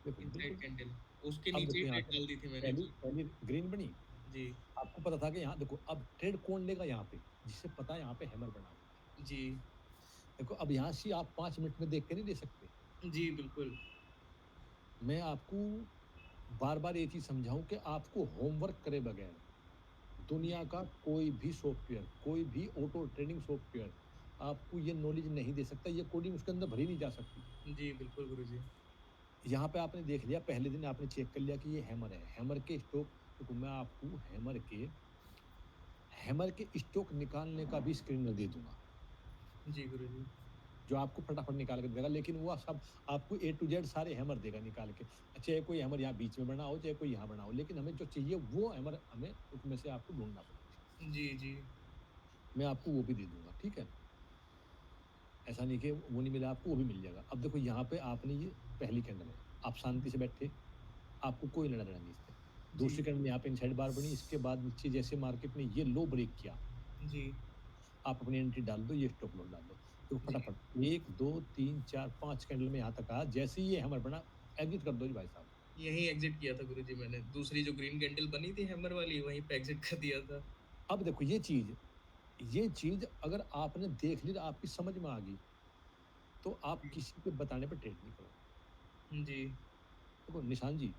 देखो इनसाइड बिल्कुल। कैंडल, उसके अब नीचे देखो ही यहाँ ट्रेड पे डाल दी थी मैंने। पहली पहली ग्रीन बनी। जी आपको पता था कि यहाँ देखो अब ट्रेड कौन लेगा यहाँ पे, जिससे पता है यहाँ पे हैमर बना हुआ है। जी देखो अब यहाँ से आप 5 मिनट में देख के नहीं ले सकते। जी बिल्कुल। मैं आपको बार बार ये चीज़ समझाऊं कि आपको होमवर्क करे बगैर दुनिया का कोई भी सॉफ्टवेयर, कोई भी ऑटो ट्रेडिंग सॉफ्टवेयर आपको ये नॉलेज नहीं दे सकता। ये कोडिंग उसके अंदर भरी नहीं जा सकती। जी बिल्कुल गुरुजी। यहाँ पे आपने देख लिया, पहले दिन आपने चेक कर लिया कि ये हैमर है। हैमर के स्टॉक, देखो मैं आपको हैमर के स्टॉक निकालने का भी स्क्रीनर दे दूंगा, जी गुरुजी। जो आपको फटाफट निकाल के देगा। लेकिन वो सब आपको ए टू जेड सारे हैमर देगा निकाल के। चाहे कोई हैमर यहाँ बीच में बना हो, चाहे कोई यहाँ बना हो, लेकिन हमें जो चाहिए वो हैमर हमें उसमें से आपको ढूंढना पड़ेगा। जी जी मैं आपको वो भी दे दूंगा, ठीक है। ऐसा नहीं कि वो नहीं मिला आपको, वो भी मिल जाएगा। अब देखो यहाँ पे आपने ये पहली कैंडल है, आप शांति से बैठे, आपको कोई लेना देना नहीं इससे। दूसरी कैंडल यहाँ पे इनसाइड बार बनी, इसके बाद नीचे जैसे मार्केट ने ये लो ब्रेक किया, जी आप अपनी एंट्री डाल दो, ये स्टॉप लॉस डाल दो। तो जी। फटाफट 1 2 3 4 5 कैंडल में यहाँ तक आया। जैसे ही ये हैमर बना, एग्जिट कर दो जी भाई साहब। यहीं एग्जिट किया था गुरुजी मैंने। दूसरी जो ग्रीन कैंडल बनी थी हैमर वाली, वहीं पे एग्जिट कर दिया था। अब देखो ये चीज़ अगर आपने देख ली, तो आपकी समझ में आ गई, तो आप किसी के बताने पर ट्रेड नहीं करो। जी देखो निशान जी,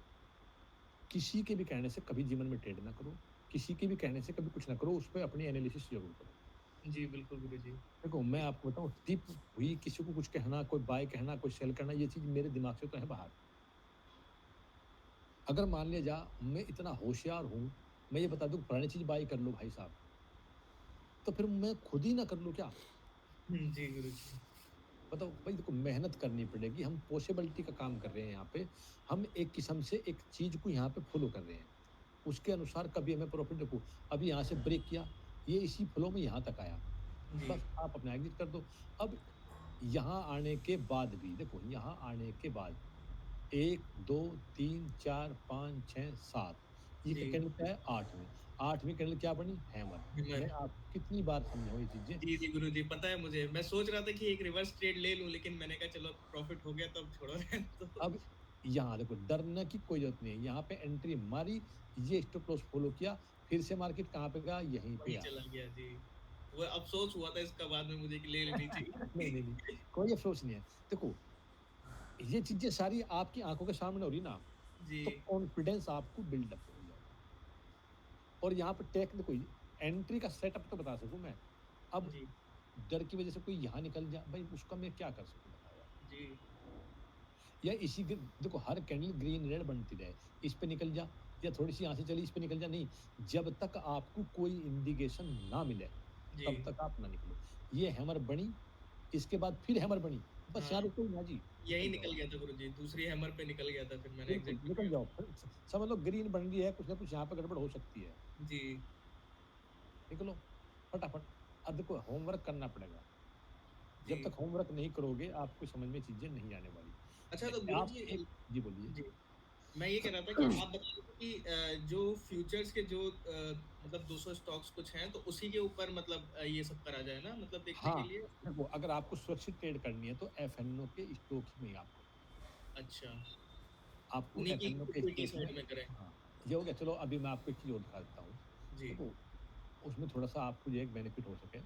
किसी के भी कहने से कभी जीवन में ट्रेड ना करो, किसी के भी कहने से कभी कुछ ना करो, उस पे अपनी एनालिसिस जरूर करो। जी बिल्कुल गुरुजी। देखो मैं आपको बताऊँ, टिप हुई किसी को कुछ कहना, कोई बाय कहना, कोई सेल करना, ये चीज़ मेरे दिमाग से तो है बाहर। अगर मान लिया जा मैं इतना होशियार हूँ, मैं ये बता दूँ पुरानी चीज़ बाय कर लो भाई साहब, तो फिर मैं खुद ही ना कर लूँ क्या? जी गुरुजी। बताओ भाई, देखो मेहनत करनी पड़ेगी। हम पॉसिबिलिटी का काम कर रहे हैं यहाँ पे। हम एक किस्म से एक चीज़ को यहाँ पे फॉलो कर रहे हैं, उसके अनुसार कभी हमें प्रॉफिट। देखो अभी यहाँ से ब्रेक किया, ये इसी फ्लो में यहाँ तक आया, जी बस आप अपना एग्जिट कर दो। अब यहाँ आने के बाद भी देखो, यहाँ आने के बाद 1 2 3 4 5 6 7, ये जी कैंडल क्या है? 8वीं कैंडल क्या बनी? हैमर। हैमर। मैं आपको कितनी बार समझाऊँ ये चीज़ें। जी जी गुरुजी, पता है मुझे। मैं सोच रहा था कि एक रिवर्स ट्रेड ले लूं, लेकिन मैंने कहा चलो प्रॉफिट हो गया तो अब छोड़ो रहने दो। अब यहाँ देखो डरने की कोई जरूरत नहीं है। यहाँ पे एंट्री मारी, ये स्टॉप लॉस फॉलो किया, फिर से मार्केट कहाँ पे गया? यहीं पे वहीं आया। चला गया जी। वो अफ़सोस हुआ था इसका बाद में मुझे कि ले लेनी नहीं चाहिए। नहीं नहीं, कोई अफसोस नहीं है। देखो ये चीजें सारी आपकी आंखों के सामने हो रही ना, जी तो कॉन्फिडेंस आपको बिल्डअप हो जाएगा। और यहाँ पे टेक देखो, एंट्री का सेटअप तो बता सकूं मैं। अब जी डर की वजह से कोई यहाँ निकल जाए भाई, उसका मैं क्या कर सकूं बताओ आप। जी या इसी के देखो, हर कैंडल ग्रीन रेड बनती रहे, इस पे निकल जा, या थोड़ी सी यहाँ से चली इस पे निकल जा, नहीं। जब तक आपको कोई इंडिकेशन ना मिले, जी तब तक आप ना निकलो। ये हैमर बनी, इसके बाद फिर हैमर बनी, बस हाँ, यहाँ रुको ही ना जी, यही निकल निकल जाओ। गया था गुरुजी, दूसरी हैमर पे निकल गया था फिर मैंने बिल्कुल, एग्ज़िट निकल करके। जाओ। फिर समझ लो ग्रीन बन रही है, कुछ ना कुछ यहाँ पे गड़बड़ हो सकती है। जी। निकलो, फटाफट। अब देखो होमवर्क करना पड़ेगा। जब जी। तक होमवर्क नहीं करोगे, आपको समझ में चीज़ें नहीं आने वाली। अच्छा तो आप गुरुजी एक जी बोलिए। जी, मैं ये कह रहा था कि आप बता रहे थे कि जो फ्यूचर्स के जो मतलब 200 स्टॉक्स कुछ हैं, तो उसी के ऊपर मतलब ये सब करा जाए ना मतलब देखने के हाँ, लिए? देखो अगर आपको सुरक्षित ट्रेड करनी है तो एफएनओ के स्टॉक में ही आप करो। अच्छा, आपको उन्हीं की एफएनओ के इक्विटी स्टॉक में साइड में करें। हाँ, ये हो गया। चलो अभी मैं आपको एक चीज़ और दिखा देता हूँ। जी, देखो, उसमें थोड़ा-सा आपको ये एक बेनिफिट हो सके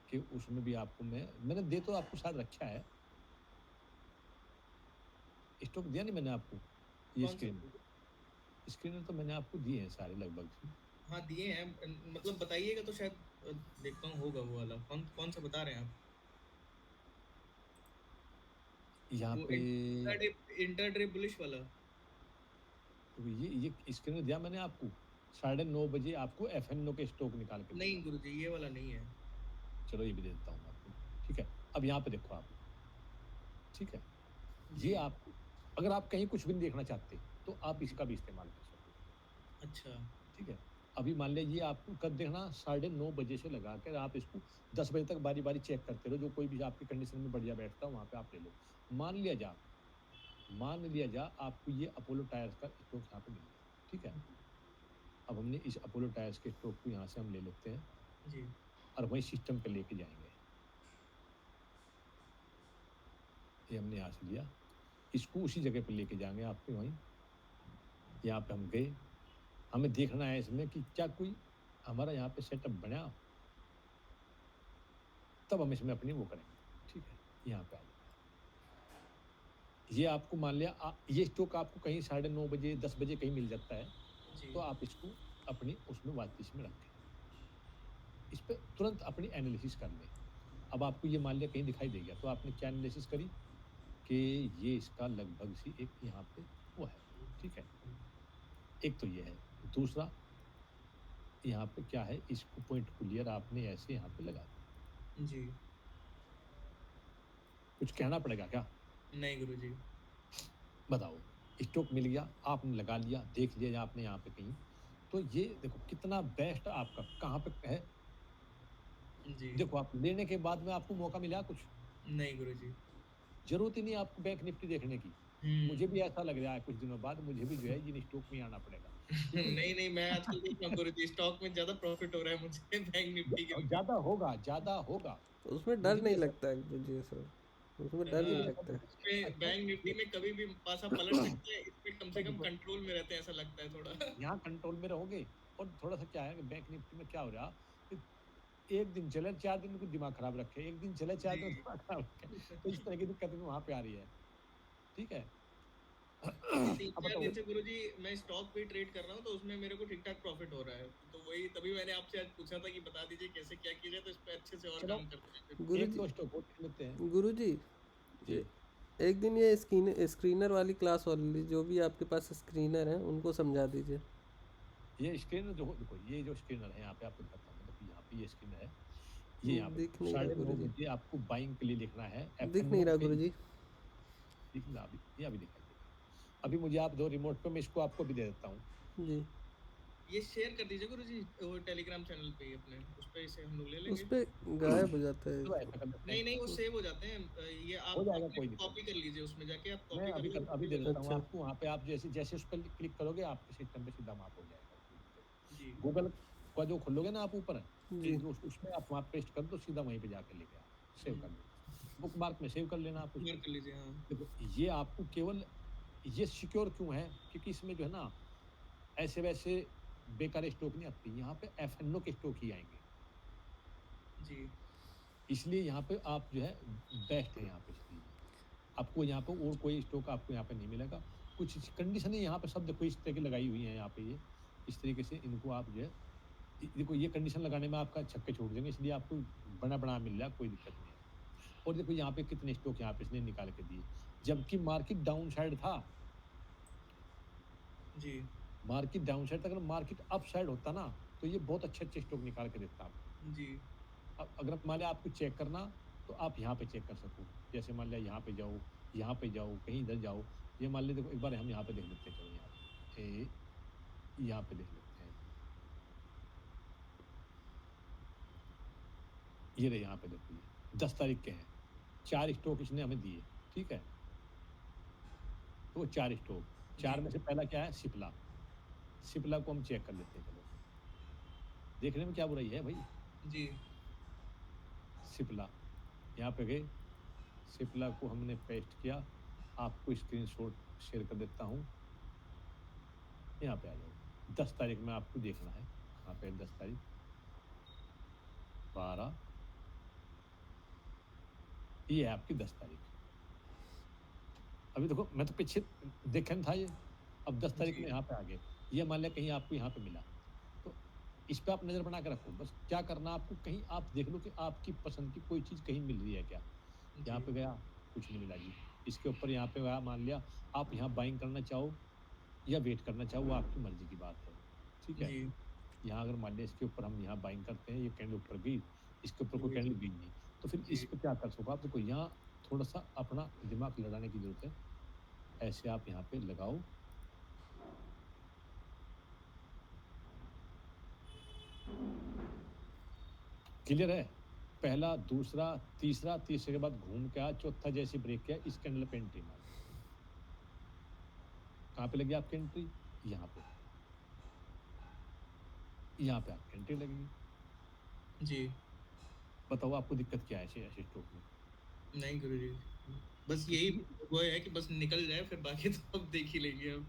कि उसमें भी आपको मैंने दे तो आपको शायद रखा है, स्टॉक दिया नहीं मैंने आपको? ये कौन-सा स्क्रीनर, गुरुजी? स्क्रीनर तो मैंने आपको दिए हैं सारे लगभग से। हाँ, दिए हैं मतलब बताइएगा तो शायद देखता हूँ होगा वो वाला। कौन-सा बता रहे हैं आप? यहाँ वो पे इंट्राडे बुलिश वाला? तो ये स्क्रीनर दिया मैंने आपको, साढ़े 9 बजे आपको एफएनओ के स्टॉक निकाल के नहीं दूँगा। गुरुजी, ये वाला नहीं है। चलो ये भी दे देता हूँ मैं आपको, ठीक है? अब यहाँ पे देखो आप, ठीक है? ये जी, आपको अगर आप कहीं कुछ भी नहीं देखना चाहते, तो आप जी। इसका भी इस्तेमाल कर सकते हो, अच्छा, ठीक है? अभी मान लीजिए आपको कब देखना, साढ़े 9 बजे से लगाकर आप इसको 10 बजे तक बारी-बारी चेक करते रहो, जो कोई भी आपकी कंडीशन में बढ़िया बैठता है, वहाँ पे आप ले लो। मान लिया जा मान लिया जा आपको ये अपोलो टायर्स का स्टॉक यहाँ पे मिल गया, ठीक है? अब हमने इस अपोलो टायर्स के स्टॉक को यहाँ से हम ले लेते हैं जी, और वहीं सिस्टम पे लेके जाएँगे। ये हमने यहाँ से लिया, इसको उसी जगह पे लेके जाएँगे आपके वहीं, यहाँ पे हम गए, हमें देखना है इसमें कि क्या कोई हमारा यहाँ पे सेटअप बना, तब हम इसमें अपनी वो करेंगे, ठीक है? यहाँ पे आ जाओ। ये आपको मान लिया ये स्टॉक आपको कहीं साढ़े 9 बजे, 10 बजे कहीं मिल जाता है, जी। तो आप इसको अपनी उसमें वॉच लिस्ट में रखें। इस पे तुरंत अपनी एनालिसिस कर लें। अब आपको ये मान लिया कहीं दिखाई दे गया, तो आपने क्या एनालिसिस करी कि ये इसका लगभग सी एक यहाँ पे वो है, ठीक है? एक तो ये है। दूसरा, यहाँ पे क्या है, इसको पॉइंट क्लियर आपने ऐसे यहाँ पे लगा दिया। जी। कुछ कहना पड़ेगा क्या? नहीं गुरुजी। बताओ, स्टॉक मिल गया, आपने लगा लिया, देख लिया आपने यहाँ पे कहीं, तो ये देखो कितना बेस्ट आपका कहाँ पे है। जी। देखो आप लेने के बाद में आपको मौका मिला कुछ, नहीं गुरुजी। ज़रूरत ही नहीं है आपको बैंक निफ्टी देखने की। मुझे हुँ। भी ऐसा लग रहा है कुछ दिनों बाद मुझे भी जो है इन स्टॉक में आना पड़ेगा। क्योंकि नहीं, नहीं मैं आजकल देख रहा हूँ गुरुजी स्टॉक में ज़्यादा प्रॉफ़िट हो रहा है मुझे बैंक निफ्टी के भी। ज़्यादा होगा, ज़्यादा होगा। उसमें डर मुझे भी नहीं ऐसा लगता है गुरुजी सर, उसमें डर मुझे नहीं भी हाँ, ऐसा लगता है। लगता है कि इसमें अच्छा बैंक निफ्टी ये में कभी भी पासा पलट सकता है, इसमें कम से नहीं कम देखो, कंट्रोल में रहते हैं ऐसा लगता है थोड़ा। यहाँ कंट्रोल में रहोगे और थोड़ा-सा क्या है कि बैंक निफ्टी में क्या हो रहा कि 1 दिन चले, 4 दिन कुछ दिमाग खराब रखे, 1 दिन चले, 4 दिन जी। दिमाग खराब रखे। तो इस तरह की दिक्कत भी वहाँ पे आ रही है, ठीक है? ये अब 3-4 बताओ दिन से गुरुजी मैं स्टॉक पे ट्रेड कर रहा हूँ, तो उसमें मेरे को ठीक-ठाक प्रॉफ़िट हो रहा है। तो वही तभी मैंने आपसे आज पूछा था कि बता दीजिए कैसे क्या किया जाए, तो इस पे अच्छे से और चलो काम करते हैं फिर। गुरुजी 1-2 स्टॉक और देख लेते हैं। गुरुजी जी। ये एक दिन ये स्क्रीनर वाली क्लास वाली जो भी आपके पास स्क्रीनर हैं उनको समझा दीजिए। ये स्क्रीनर जो देखो ये जो स्क्रीनर है यहाँ पे आपको दिखाता हूँ मैं, देखो यहाँ पे ये स्क्रीनर है, ये यहाँ पे दिख देखो नहीं रहा साढ़े 9 गुरुजी, बजे आपको बाइंग के लिए लिखना है दिख नहीं एफएनओ रहा के, गुरुजी। दिख ना अभी, ये अभी दिखाई देगा। अभी मुझे आप दो रिमोट पे, मैं इसको आपको भी दे देता हूँ। जी, ये शेयर कर दीजिए गुरुजी वो टेलीग्राम चैनल पे ही अपने, उस पे से हम लोग ले उस लेंगे। पे गायब हो जाता है। चलो ऐसा कर लेते नहीं, हैं, नहीं वो सेव हो जाते हैं ये हो आप जाएगा अपने कोई दिक्कत कॉपी नहीं। कर लीजिए उसमें जाके आप मैं कॉपी कर लो अभी कॉपी दे कर देता हूँ अच्छा, आपको, वहाँ पे आप जैसे जैसे उस पर क्लिक करोगे आपके सिस्टम पे सीधा वहाँ पे हो जाएगा, कोई दिक्कत नहीं। जी, गूगल का जो खोलोगे ना आप ऊपर, जी, जो उसमें आप वहाँ पेस्ट कर दो, सीधा वहीं पे जाके लेके आओ, सेव कर हुँ, लो। बुकमार्क में सेव कर लेना आप मार्क उसको। कर लीजिए हाँ। देखो ये आपको केवल ये सिक्योर क्यों है? क्योंकि इसमें जो है ना ऐसे-वैसे बेकार स्टॉक नहीं आती, यहाँ पे एफएनओ के स्टॉक ही आएँगे। जी, इसलिए यहाँ पे आप जो है बेस्ट है यहाँ पे इसलिए ये। आपको यहाँ पे और कोई स्टॉक आपको यहाँ पे नहीं मिलेगा। कुछ कंडीशनें यहाँ पे सब देखो इस तरह की लगाई हुई हैं यहाँ पे ये। इस तरीके से इनको आप जो है देखो ये कंडीशन लगाने में आपका छक्के छूट जाएँगे, इसलिए आपको बना-बना मिल रहा है, कोई दिक्कत नहीं है। और देखो यहाँ पे कितने स्टॉक यहाँ पे इसने निकाल के दिए। जबकि मार्केट डाउन साइड था, जी, मार्केट डाउन साइड था, अगर मार्केट अप साइड होता ना, तो ये बहुत अच्छे-अच्छे स्टॉक निकाल के देता आपको। जी, अगर मान लिया आपको चेक करना, तो आप यहाँ पे चेक कर सको। जैसे मान लिया यहाँ पे जाओ, कहीं इधर जाओ। ये मान लीजिए देखो एक बार हम यहाँ पे देख लेते हैं, चलो यहाँ पे देख लेते हैं। ये रहे यहाँ पे देखो, ये 10 तारीख के हैं, 4 स्टॉक इसने हमें दिए, ठीक है? तो 4 स्टॉक, 4 जी में से पहला क्या है? सिप्ला। सिप्ला को हम चेक कर लेते हैं, चलो। देखने में क्या बुराई है भाई? जी सिप्ला, यहाँ पे गए, सिप्ला को हमने पेस्ट किया। आपको स्क्रीनशॉट शेयर कर देता हूँ। यहाँ पे आ जाओ, 10 तारीख में आपको देखना है। यहाँ पे 10 तारीख, 12, ये है आपकी 10 तारीख। अभी देखो मैं तो पीछे देखा नहीं था ये, अब 10 तारीख जी में यहाँ पे आ गए। ये मान लिया कहीं आपको यहाँ पे मिला, तो इस पे आप नज़र बना के रखो। बस क्या करना आपको, कहीं आप देख लो कि आपकी पसंद की कोई चीज़ कहीं मिल रही है क्या। यहाँ पे जी गया, कुछ नहीं मिला जी। इसके ऊपर यहाँ पे गया, मान लिया आप यहाँ बाइंग करना चाहो या वेट करना चाहो, वो आपकी मर्जी की बात है, ठीक है? जी यहाँ अगर मान लिया इसके ऊपर हम यहाँ बाइंग करते हैं, ये कैंडल ऊपर गई, इसके ऊपर कोई जी कैंडल गई नहीं, तो फिर इस जी पे क्या कर सको आप? देखो यहाँ थोड़ा सा अपना दिमाग लड़ाने की जरूरत है। ऐसे आप यहाँ पे लगाओ, क्लियर है? पहला, दूसरा, तीसरा, तीसरे के बाद घूम के आया, चौथा जैसे ब्रेक किया, इस कैंडल पे एंट्री मार। कहाँ पे लगी आपकी एंट्री? यहाँ पे। यहाँ पे आपकी एंट्री लगेगी। जी बताओ आपको दिक्कत क्या है ऐसे ऐसे स्टॉक में? नहीं गुरुजी, बस तो यही ये वो है कि बस निकल जाए, फिर बाकी तो अब देख ही लेंगे। अब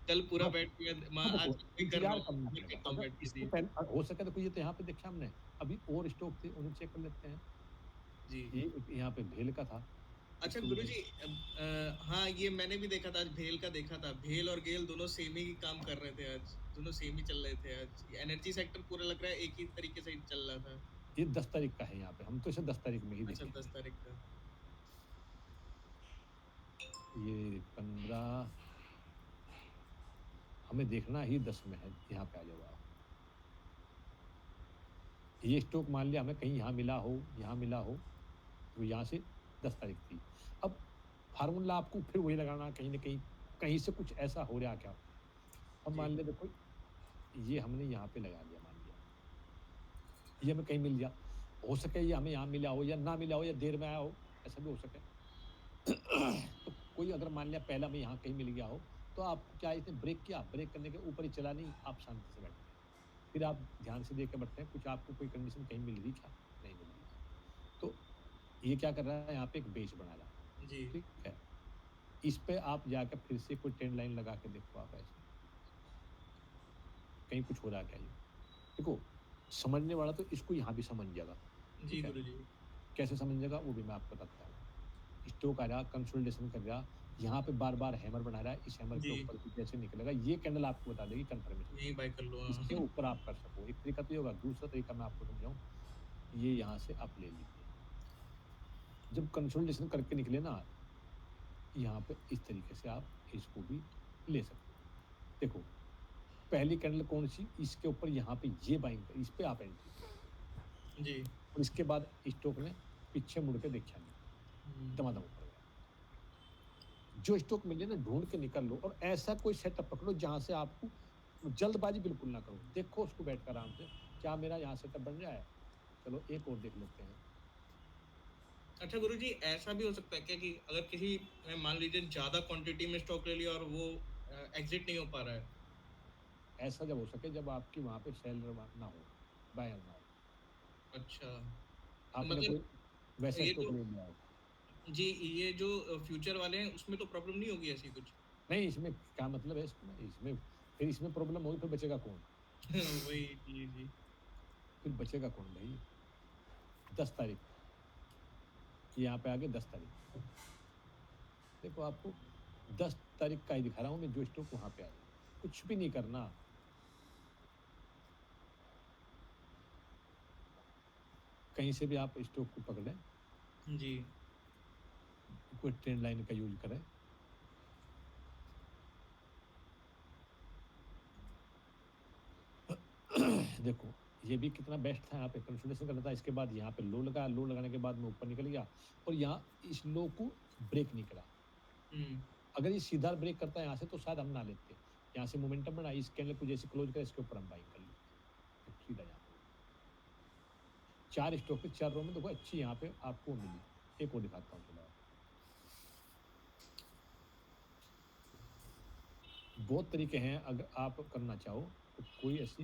कल पूरा बस बैठ के हाँ, आज देखो वही कर रहा इंतजार हूँ, करना मैं पड़ेगा। करता हूँ अगर बैठ के इसके जी पहले हो सके, देखो ये तो यहाँ पे देखा हमने, अभी और स्टॉक थे, उन्हें चेक कर लेते हैं। जी। ये एक यहाँ पे भेल का था, अच्छा इसको भी गुरुजी, हाँ ये मैंने भी देखा था, आज भेल का देखा था। भेल और गेल दोनों सेम ही काम कर रहे थे आज, दोनों सेम ही चल रहे थे आज। एनर्जी सेक्टर पूरा लग रहा है एक ही तरीके से ही चल रहा था। ये 10 तारीख का है। यहाँ पे हम तो इसे 10 तारीख में ही अच्छा देखेंगे। 10 तारीख का। ये 15 हमें देखना ही 10 में है। यहाँ पे आ जाओ आप। ये स्टॉक मान लिया हमें कहीं यहाँ मिला हो, यहाँ मिला हो, तो यहाँ से 10 तारीख थी। अब फार्मूला आपको फिर वही लगाना, कहीं न कहीं, कहीं से कुछ ऐसा हो रहा क्या? अब मान जी लिया देखो, ये हमने यहाँ पे लगा लिया, मान लिया, ये हमें कहीं मिल गया। हो सके ये हमें यहाँ मिला हो या ना मिला हो या देर में आया हो, ऐसा भी हो सके। तो कोई अगर मान लिया पहला में यहाँ कहीं मिल गया हो, तो आपको क्या है, इसने ब्रेक किया, ब्रेक करने के ऊपर ही चला नहीं, आप शांति से बैठ गए। फिर आप ध्यान से देख के बैठते हैं, कुछ आपको कोई कंडीशन कहीं मिल रही क्या? नहीं मिल रही। तो ये क्या कर रहा है, यहाँ पे एक बेस बना रहा है, जी ठीक है? इस पे आप जाकर फिर से कोई ट्रेंड लाइन लगा के देखो आप ऐसे, कहीं कुछ हो रहा है क्या ये? देखो, समझने वाला तो इसको यहाँ भी समझ जाएगा, जी ठीक है? गुरुजी। कैसे समझेगा वो भी मैं आपको बताता हूँ। स्टॉक आ रहा, कंसोलिडेशन कर रहा, यहाँ पे बार-बार हैमर बना रहा है, इस हैमर के जी ऊपर से जैसे निकलेगा, ये कैंडल आपको बता देगी कंफर्मेशन यही की। बाय कर लो। इसके हाँ ऊपर आप कर सको। एक तरीका तो ये होगा, दूसरा तरीका मैं आपको समझाऊँ, ये यहाँ से आप ले लीजिए। जब कंसोलिडेशन करके निकले ना, यहाँ पे इस तरीके से आप इसको भी ले सकते हो। देखो, पहली कैंडल कौन-सी? इसके ऊपर यहाँ पे ये बाइंग, इस पे आप एंट्री, जी और इसके बाद स्टॉक ने पीछे मुड़ के देखा नहीं, हम्म, दमादम ऊपर गया। जो स्टॉक मिले ना, ढूंढ के निकल लो, और ऐसा कोई सेटअप पकड़ो जहाँ से आपको जल्दबाजी बिल्कुल ना करो। देखो उसको बैठ कर आराम से, क्या मेरा यहाँ सेटअप बन रहा है? चलो एक और देख लेते हैं। अच्छा गुरुजी, ऐसा भी हो सकता है क्या कि अगर किसी मान लीजिए ज्यादा क्वांटिटी में स्टॉक ले लिया और वो एग्जिट नहीं हो पा रहा है। ऐसा जब हो सके जब आपकी वहाँ पे सेलर ना हो, बायर ना हो, अच्छा तो आपने कोई मतलब वैसा ये स्टॉक जो ले लिया हो। जी ये जो फ्यूचर वाले हैं उसमें तो प्रॉब्लम नहीं होगी ऐसी कुछ। नहीं, इसमें क्या मतलब है, इसमें इसमें फिर इसमें प्रॉब्लम होगी, फिर बचेगा कौन? वही जी जी फिर बचेगा कौन भाई? 10 तारीख, यहाँ पे आगे 10 तारीख। देखो आपको 10 तारीख का ही दिखा रहा हूँ मैं, जो स्टॉक वहाँ पे आया। कुछ भी नहीं करना, कहीं से भी आप स्टॉक को पकड़ें, जी कोई ट्रेंड लाइन का यूज करें। देखो ये भी कितना बेस्ट था, यहाँ पे कंसोलिडेशन करना था, इसके बाद यहाँ पे लो लगाया, लो लगाने के बाद में ऊपर निकल गया और यहाँ इस लो को ब्रेक नहीं करा। अगर ये सीधा ब्रेक करता है यहाँ से तो शायद हम ना लेते। यहाँ से मोमेंटम बना, इस कैंडल को जैसे क्लोज करा, इसके ऊपर हम बाइंग कर लेते सीधा यहाँ पे। 4 स्टॉक पे 4 रो में देखो अच्छी यहाँ पे आपको मिली। एक और दिखाता हूँ थोड़ा। बहुत तरीके हैं, अगर आप करना चाहो तो कोई ऐसी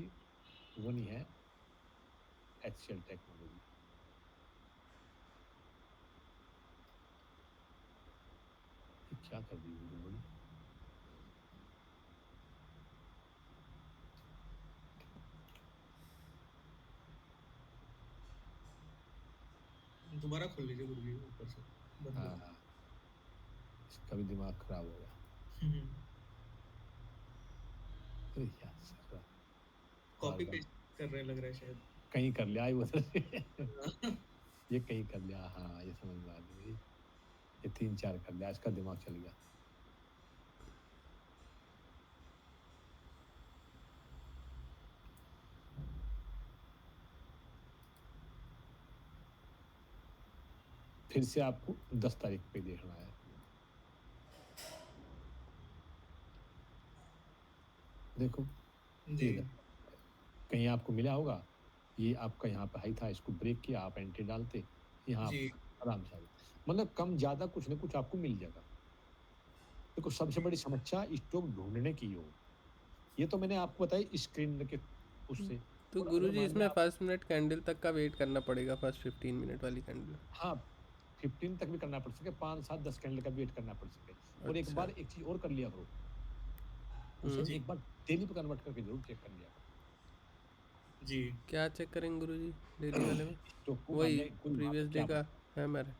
वो नहीं है HCL टेक्नोलॉजी। क्या कर दी गड़बड़ी? दोबारा खोल लीजिए गुरुजी ऊपर से। बंद हो हाँ, इसका भी दिमाग खराब हो गया। गया। अरे यार सर, कॉपी बार-बार पेस्ट कर रहे लग रहा है शायद। कहीं कर लिया उधर से। ये कहीं कर लिया, हाँ ये समझ में आ गई। ये 3-4 कर लिया, इसका दिमाग चल गया। फिर से आपको 10 तारीख पे देखना है। देखो जी ये कहीं आपको मिला होगा, ये आपका यहाँ पे हाई था, इसको ब्रेक किया, आप एंट्री डालते, यहाँ जी आराम से आ गए। मतलब कम ज़्यादा कुछ न कुछ आपको मिल जाएगा। देखो सबसे बड़ी समस्या स्टॉक ढूँढने की हो। ये तो मैंने आपको बताई स्क्रीन के उससे। तो और अगर गुरुजी मान इसमें लिया आप 1 मिनट कैंडल तक का वेट करना पड़ेगा, फर्स्ट 15 मिनट वाली कैंडल। हाँ, 15 तक भी करना पड़ सके, 5, 7, 10 कैंडल का भी वेट करना पड़ सके। और एक अच्छा। बार एक चीज़ और कर लिया करो, उसे हम्म, एक बार डेली पे कन्वर्ट करके ज़रूर चेक कर लिया करो। जी क्या चेक करेंगे गुरुजी डेली वाले में? स्टॉक को मान वही लिया कोई वहाँ पे प्रीवियस डे क्या का बना, हैमर।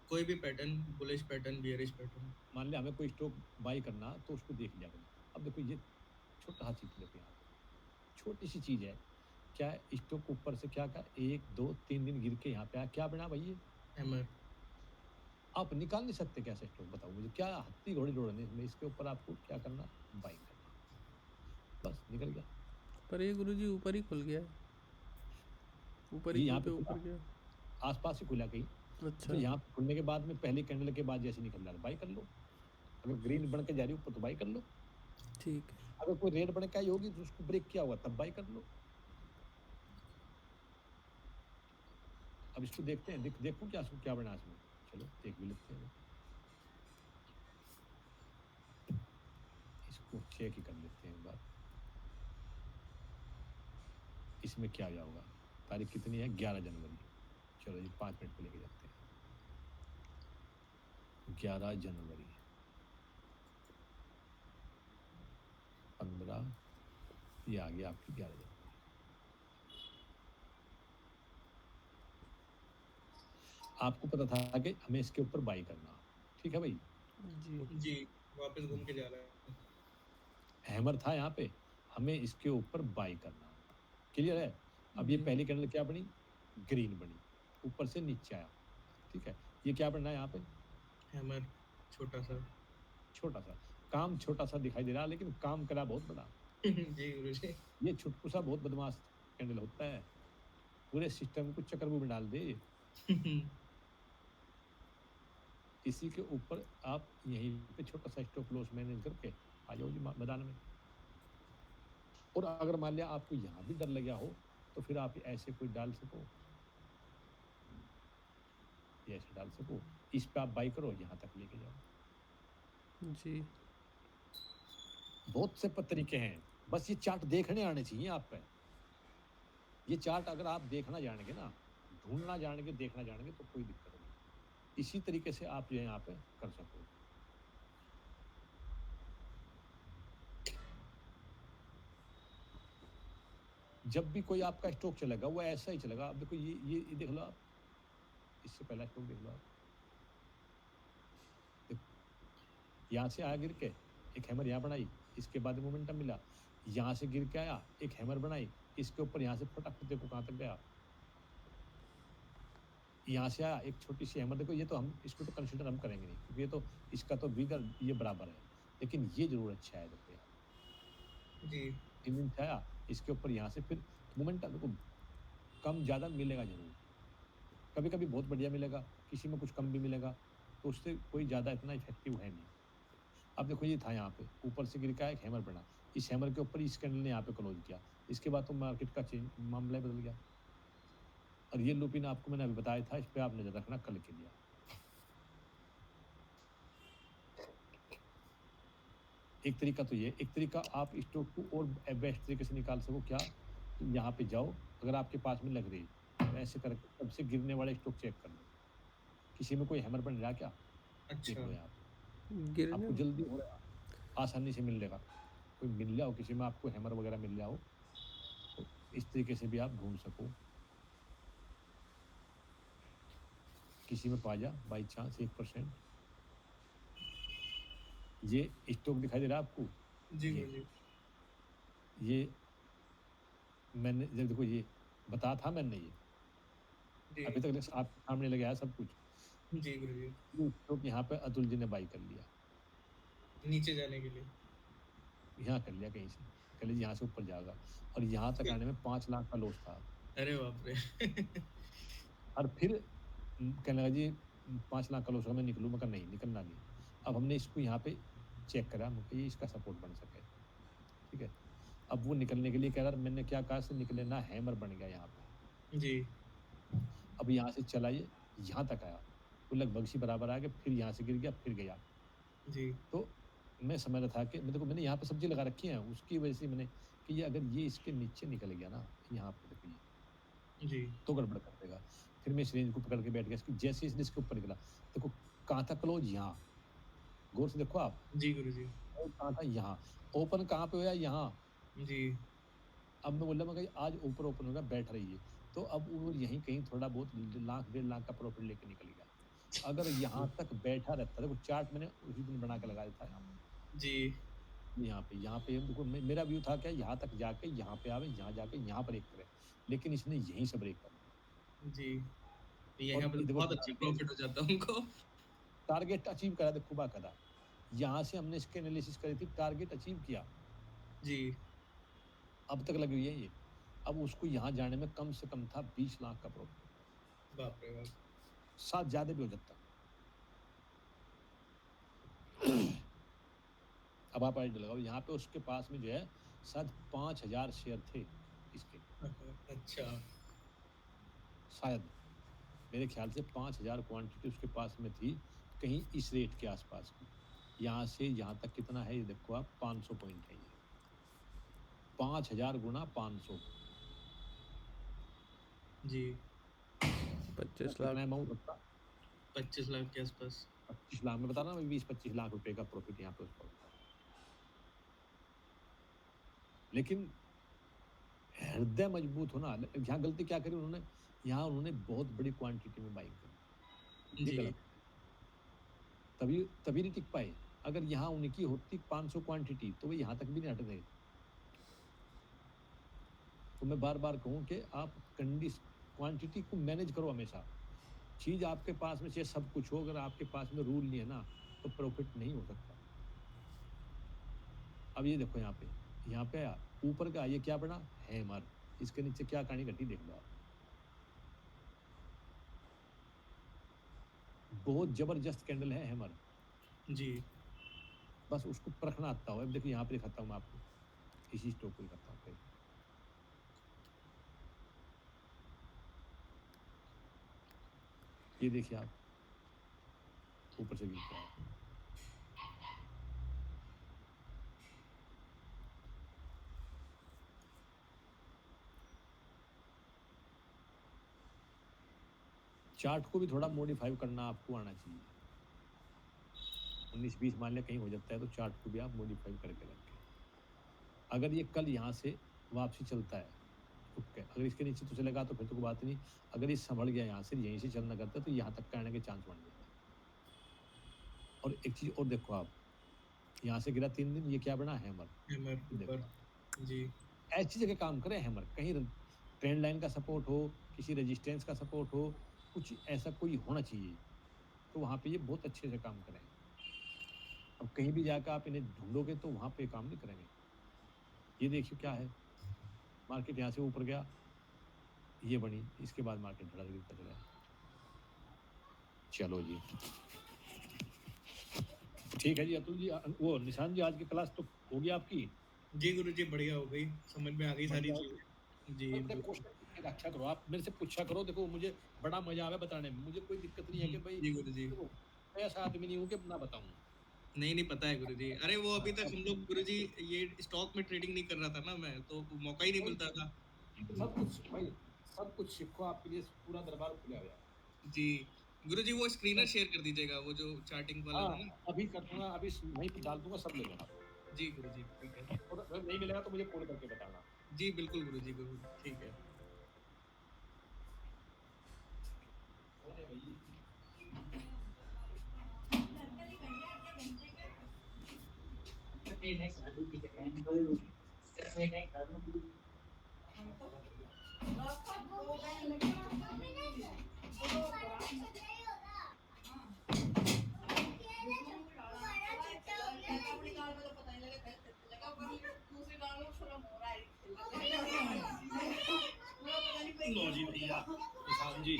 कोई भी pattern, bullish pattern, bearish pattern. मान लिया हमें कोई स्टॉक बाई करना तो उसको देख लिया करो। अब देखो ये छोटा सा चीज़ देखो यहाँ पे, छोटी सी चीज़ है, क्या स्टॉक ऊपर से क्या का 1, 2, 3 दिन गिर के यहाँ पे आया, क्या बना भाई ये? हैमर। आप निकाल नहीं सकते कैसे स्टॉक, बताओ मुझे, क्या हत्ती घोड़ी दौड़ने इसमें, इसके ऊपर आपको क्या करना, बाइंग करना, बस निकल गया। पर ये गुरुजी ऊपर ही खुल गया है, ऊपर ही ये खुल यहाँ के पे खुला, ऊपर गया। आसपास ही खुला कहीं, अच्छा तो यहाँ पे खुलने के बाद में पहले कैंडल के बाद जैसे निकल रहा है बाई कर लो। अगर ग्रीन बन के जा रही है ऊपर तो बाई कर लो। ठीक है। अगर कोई रेड बन के आई होगी तो उसको ब्रेक किया हुआ तब बाई कर लो। अब इसको देखते हैं, देखो क्या इसको क्या बना इसमें, चलो देख भी लेते हैं, इसको चेक ही कर लेते हैं एक बार, इसमें क्या आया होगा। तारीख कितनी है, 11 जनवरी। चलो जी 5 मिनट पे लेके जाते हैं। 11 जनवरी, 15, ये आ गया आपकी 11 जनवरी। आपको पता था कि हमें इसके ऊपर बाई करना, ठीक है भाई। जी जी वापस घूम के जा रहा है। हैमर था यहाँ पे, हमें इसके ऊपर बाई करना, क्लियर है। अब ये जी। पहली कैंडल क्या बनी, ग्रीन बनी, ऊपर से नीचे आया, ठीक है। ये क्या बनना है यहाँ पे, हैमर छोटा सा। छोटा सा, काम छोटा सा दिखाई दे रहा है लेकिन काम करा बहुत बड़ा। जी गुरुजी। ये छुटकू सा बहुत बदमाश कैंडल होता है, पूरे सिस्टम को चक्कर में डाल दे। इसी के ऊपर आप यहीं पे छोटा सा स्टॉप लॉस मैनेज करके आ जाओ जी मैदान में। और अगर मान लिया आपको यहाँ भी डर लग गया हो तो फिर आप ऐसे कोई डाल सको, ये ऐसे डाल सको, इस पे आप बाई करो, यहाँ तक लेके जाओ। जी बहुत से तरीके हैं, बस ये चार्ट देखने आने चाहिए आप पे। ये चार्ट अगर आप देखना जानेंगे ना, ढूंढना जानेंगे, देखना जानेंगे तो कोई दिक्कत नहीं। इसी तरीके से आप जो है यहाँ पे कर सको। जब भी कोई आपका स्टॉक चलेगा वो ऐसा ही चलेगा। अब देखो ये देख लो आप, इससे पहला स्टॉक देख लो आप, यहाँ से आया गिर के, एक हैमर यहाँ बनाई, इसके बाद मोमेंटम मिला, यहाँ से गिर के आया, एक हैमर बनाई, इसके ऊपर यहाँ से फटाफट देखो कहाँ तक गया, यहाँ से आया एक छोटी सी हैमर। देखो ये तो हम इसको तो कंसिडर हम करेंगे नहीं क्योंकि ये तो इसका तो विगर ये बराबर है, लेकिन ये जरूर अच्छा है। देखो यार जी 3 दिन से आया, इसके ऊपर यहाँ से फिर मोमेंट देखो कम ज़्यादा मिलेगा ज़रूर। कभी-कभी बहुत बढ़िया मिलेगा, किसी में कुछ कम भी मिलेगा, तो उससे कोई ज़्यादा इतना इफ़ेक्टिव है नहीं। अब देखो ये था यहाँ पे, ऊपर से गिर के एक हैमर बना, इस हैमर के ऊपर इस कैंडल ने यहाँ पे क्लोज़ किया, इसके बाद तो मार्केट का चेंज मामला ही बदल गया। और ये लुपिन आपको मैंने अभी बताया था, इस पे आप नज़र रखना कल के लिए। एक तरीका तो ये, एक तरीका आप स्टॉक को और बेस्ट तरीके से निकाल सको क्या? तो यहाँ पे जाओ, अगर आपके पास में लग रही, तो ऐसे करके सबसे गिरने वाले स्टॉक चेक कर लो। किसी में कोई हैमर बन रहा है क्या? देख अच्छा। लो यहाँ पे, गिरने आपको जल्दी हो रहा आसानी से मिल जाएगा। कोई मिल जाओ, किसी में आपको हैमर वगैरह मिल जाओ, तो इस तरीके से भी आप ढूँढ सको। किसी में पा जा बाई चांस 1%। ये स्टॉक दिखाई दे रहा है आपको? जी ये गुरुजी। ये मैंने जब देखो ये बताया था मैंने ये, जी। अभी तक आपके सामने लगा है सब कुछ। जी गुरुजी। ये स्टॉक यहाँ पे अतुल जी ने बाई कर लिया, नीचे जाने के लिए। यहाँ कर लिया कहीं से, कह लीजिए यहाँ से ऊपर जाएगा और यहाँ तक आने में 5 लाख का लॉस था। अरे बाप रे! और फिर कहने लगा जी 5 लाख का लॉस होगा, मैं निकलूँ, मैं कहा नहीं निकलना नहीं। अब हमने इसको यहाँ पे चेक करा, मैं कहा ये इसका सपोर्ट बन सके, ठीक है। अब वो निकलने के लिए कह रहा मैंने क्या कहा से निकले ना, हैमर बन गया यहाँ पे। जी। अब यहाँ से चला ये यहाँ तक आया, तो लगभग सी बराबर आ गया, फिर यहाँ से गिर गया, फिर गया। जी। तो मैं समझ रहा था कि मैं देखो मैंने यहाँ पे सब्जी लगा रखी है, उसकी वजह से मैंने कि ये अगर ये इसके नीचे निकल गया ना, यहाँ पे देखो ये, जी। तो गड़बड़ कर देगा। फिर मैं इस रेंज को पकड़ के बैठ गया, इसकी जैसे इसने इसके ऊपर निकला, देखो कहाँ था क्लोज, यहाँ। गौर से देखो आप, जी गुरुजी। और कहाँ था, यहाँ। ओपन कहाँ पे हुआ, यहाँ। जी। अब मैं बोला मैं कहा आज ऊपर ओपन होगा, बैठ रही है, तो अब वो यहीं कहीं थोड़ा बहुत लाख 1.5 लाख का प्रॉफिट लेके निकल गया। अगर यहाँ तक बैठा रहता, देखो चार्ट मैंने उसी दिन बना के लगाया था यहाँ जी। यहाँ पे देखो मेरा व्यू था क्या, यहाँ तक जाके यहाँ पे आवे, यहाँ जाके यहाँ ब्रेक करे, लेकिन इसने यहीं से ब्रेक कर जी। दिया। यहाँ और पे देखो बहुत अच्छा प्रॉफिट हो जाता उनको। टारगेट अचीव करा, देखो बाकायदा यहाँ से हमने इसके एनालिसिस करी थी, टारगेट अचीव किया, जी। अब तक लगी हुई है ये। अब उसको यहाँ जाने में कम से कम था 20 लाख का प्रॉफिट, बाप रे बाप! साथ ज्यादा भी हो जाता। अब आप आइडिया लगाओ, यहाँ पे उसके पास में जो है शायद 5,000 शेयर थे इसके, अच्छा। शायद मेरे ख्याल से 5,000 क्वांटिटी उसके पास में थी, कहीं इस रेट के आसपास की। यहाँ से यहाँ तक कितना है ये देखो आप, 500 पॉइंट है ये, 5,000 गुना 500, जी। 25 कितना लाख अमाउंट होता? 25 लाख के आसपास। 25 लाख में बता रहा हूँ, 20-25 लाख रुपए का प्रॉफिट यहाँ पे उसका होता है। लेकिन हृदय मजबूत होना, यहाँ गलती क्या करी उन्होंने, यहाँ उन्होंने बहुत बड़ी क्वांटिटी में बाइंग करी, ये जी। गलत, तभी तभी नहीं टिक पाए। अगर यहाँ उनकी होती 500 क्वांटिटी तो वो यहाँ तक भी नहीं हटते। तो मैं बार बार कहूँ कि आप क्वांटिटी को मैनेज करो हमेशा। चीज़ आपके पास में चाहे सब कुछ हो, अगर आपके पास में रूल नहीं है ना, तो प्रॉफिट नहीं हो सकता। अब ये देखो यहाँ पे आया ऊपर का, ये क्या बना, हैमर, इसके नीचे क्या कहानी घटी देख लो आप। बहुत जबरदस्त कैंडल है हैमर, जी। बस उसको परखना आता हो। अब देखो यहाँ पे दिखाता हूँ मैं आपको, इसी स्टॉक को दिखाता हूँ पहले। ये देखिए आप, ऊपर से गिरता है, चार्ट को भी थोड़ा मॉडिफाई करना आपको आना चाहिए। 19-20 मान लिया कहीं हो जाता है, तो चार्ट को भी आप मॉडिफाई करके रखें। अगर ये कल यहाँ से वापसी चलता है, ओके, अगर इसके नीचे तो चलेगा तो फिर तो कोई बात नहीं। अगर ये संभल गया यहाँ से, यहीं से चलना करता है, तो यहाँ तक का आने के चांस बन जाता है। और एक चीज़ और देखो आप, यहाँ से गिरा 3 दिन, ये क्या बना, हैमर। हैमर देखो ऊपर। जी। ऐसी जगह काम करे हैमर, कहीं ट्रेंड लाइन का सपोर्ट हो, किसी रेजिस्टेंस का सपोर्ट हो, कुछ ऐसा कोई होना चाहिए, तो वहाँ पे ये बहुत अच्छे से काम करें। अब कहीं भी जाकर आप इन्हें ढूंढोगे तो वहाँ पे काम नहीं करेंगे। ये देखिए क्या है, मार्केट यहाँ से ऊपर गया, ये बनी, इसके बाद मार्केट धड़ा गिरता चला। चलो जी, ठीक है जी अतुल जी। वो निशान जी, आज की क्लास तो होगी आपकी। जी गुरुजी, बढ़िया हो गई, समझ में आ गई सारी बढ़िया। चीजें। जी अपने क्वेश्चन रक्षा करो, आप मेरे से पूछा करो। देखो मुझे बड़ा मजा आवे बताने में, मुझे कोई दिक्कत नहीं है कि भाई जी गुरुजी। देखो, मैं ऐसा आदमी नहीं हूँ कि ना बताऊं। नहीं नहीं, पता है गुरुजी। अरे वो अभी हाँ, तक हम लोग गुरुजी ये स्टॉक में ट्रेडिंग नहीं कर रहा था ना मैं, तो मौका ही नहीं मिलता था। सब कुछ भाई, सब कुछ सीखो, आपके लिए पूरा दरबार खुला हुआ है। जी गुरुजी, वो स्क्रीनर शेयर कर दीजिएगा, वो जो चार्टिंग वाला हाँ, था ना। अभी कर दूंगा, अभी वहीं पे डाल दूंगा, सब ले लेना। जी गुरुजी, ठीक है। और अगर नहीं मिलेगा तो मुझे कॉल करके बताना। जी बिल्कुल गुरुजी, बिल्कुल ठीक है। लो जी भैया, निशान जी